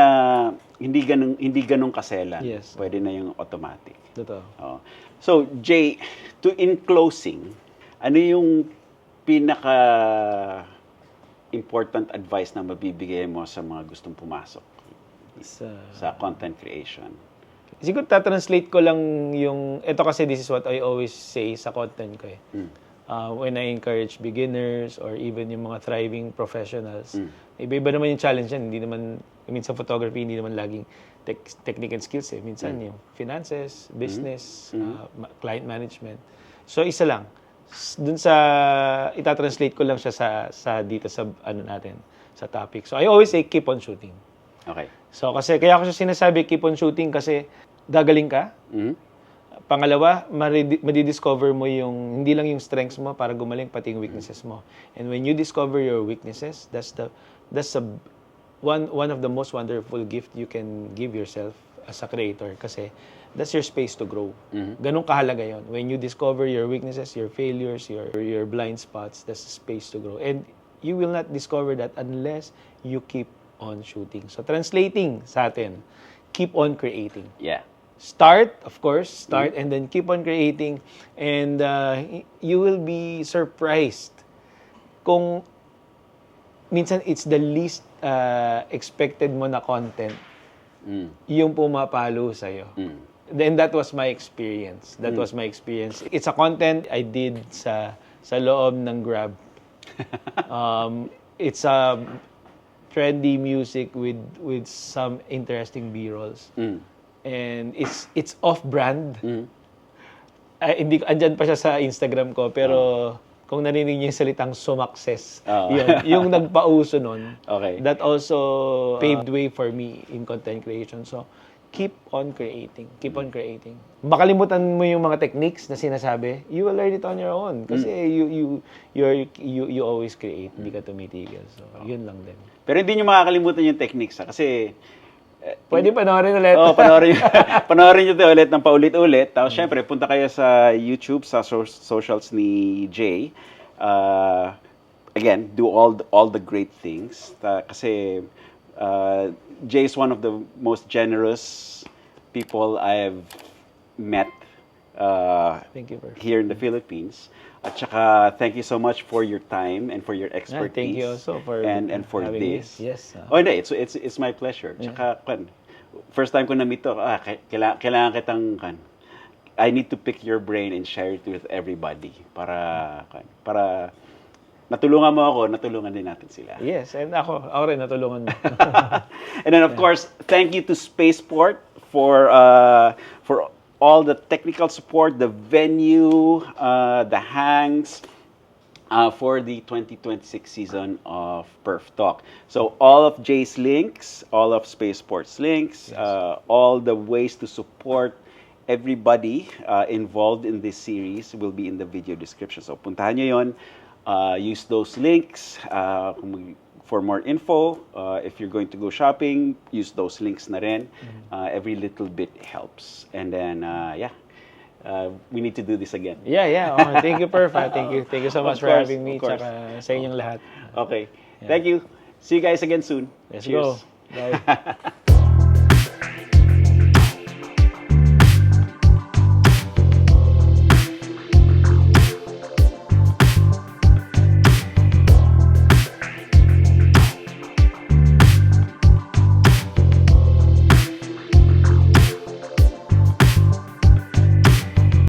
Speaker 5: ganun kaselan.
Speaker 2: Yes.
Speaker 5: Pwede na yung automatic.
Speaker 2: Totoo.
Speaker 5: Oh. So, Jay, in closing, ano yung pinaka important advice na mabibigay mo sa mga gustong pumasok sa content creation?
Speaker 2: Siguro tatranslate ko lang yung, ito kasi this is what I always say sa content ko eh. When I encourage beginners or even yung mga thriving professionals, iba-iba naman yung challenge yan. Hindi naman, minsan photography, hindi naman laging technique and skills eh. Minsan yung finances, business, client management. So isa lang. Dun sa itatranslate ko lang siya sa dito sa ano natin, sa topic. So I always say keep on shooting.
Speaker 5: Okay.
Speaker 2: So kasi kaya ko siya sinasabi keep on shooting kasi gagaling ka. Pangalawa, madidiscover mo yung hindi lang yung strengths mo para gumaling pati yung weaknesses mo. And when you discover your weaknesses, that's one of the most wonderful gift you can give yourself as a creator kasi that's your space to grow. Ganun kahalaga yon. When you discover your weaknesses, your failures, your blind spots, that's a space to grow. And you will not discover that unless you keep on shooting. So translating sa atin, keep on creating.
Speaker 5: Yeah.
Speaker 2: Start, of course, and then keep on creating and you will be surprised kung minsan it's the least expected mo na content yung pumapalo sa'yo. Then that was my experience. It's a content I did sa loob ng Grab. It's a trendy music with some interesting B-rolls. And it's off-brand. Hindi andyan pa siya sa Instagram ko pero kung narinig niyo yung salitang sumakses, yung nagpauso nun, that also paved way for me in content creation. So, keep on creating. Makalimutan mo yung mga techniques na sinasabi, you will learn it on your own. Kasi you always create, hindi ka tumitigil. So, yun lang din.
Speaker 5: Pero hindi nyo makakalimutan yung techniques kasi
Speaker 2: pwede panoorin ulit.
Speaker 5: Panoorin nyo ito ulit ng paulit-ulit. Tapos syempre, punta kayo sa YouTube, sa socials ni Jay. Again, do all the great things. Kasi Jay is one of the most generous people I've met
Speaker 2: Thank you,
Speaker 5: here in the Philippines. At saka, thank you so much for your time and for your expertise.
Speaker 2: Thank you also for
Speaker 5: and for
Speaker 2: having
Speaker 5: this.
Speaker 2: me. Yes.
Speaker 5: Hindi, it's my pleasure. Tsaka, first time ko na-meet to, kailangan kitang, I need to pick your brain and share it with everybody para natulungan mo ako, natulungan din natin sila.
Speaker 2: Yes, and ako rin natulungan mo.
Speaker 5: And then, of course, thank you to Spaceport for all the technical support, the venue, the hangs for the 2026 season of Perf Talk. So all of Jay's links, all of Spaceport's links, all the ways to support everybody involved in this series will be in the video description. So puntahan nyo yun. Use those links. For more info, if you're going to go shopping, use those links na rin. Every little bit helps. And then, we need to do this again.
Speaker 2: Yeah. Okay. Thank you, Perf. Thank you so much for having me. Tsaka sa inyong lahat.
Speaker 5: Okay. Thank you. See you guys again soon.
Speaker 2: Let's
Speaker 5: Cheers.
Speaker 2: go. Bye.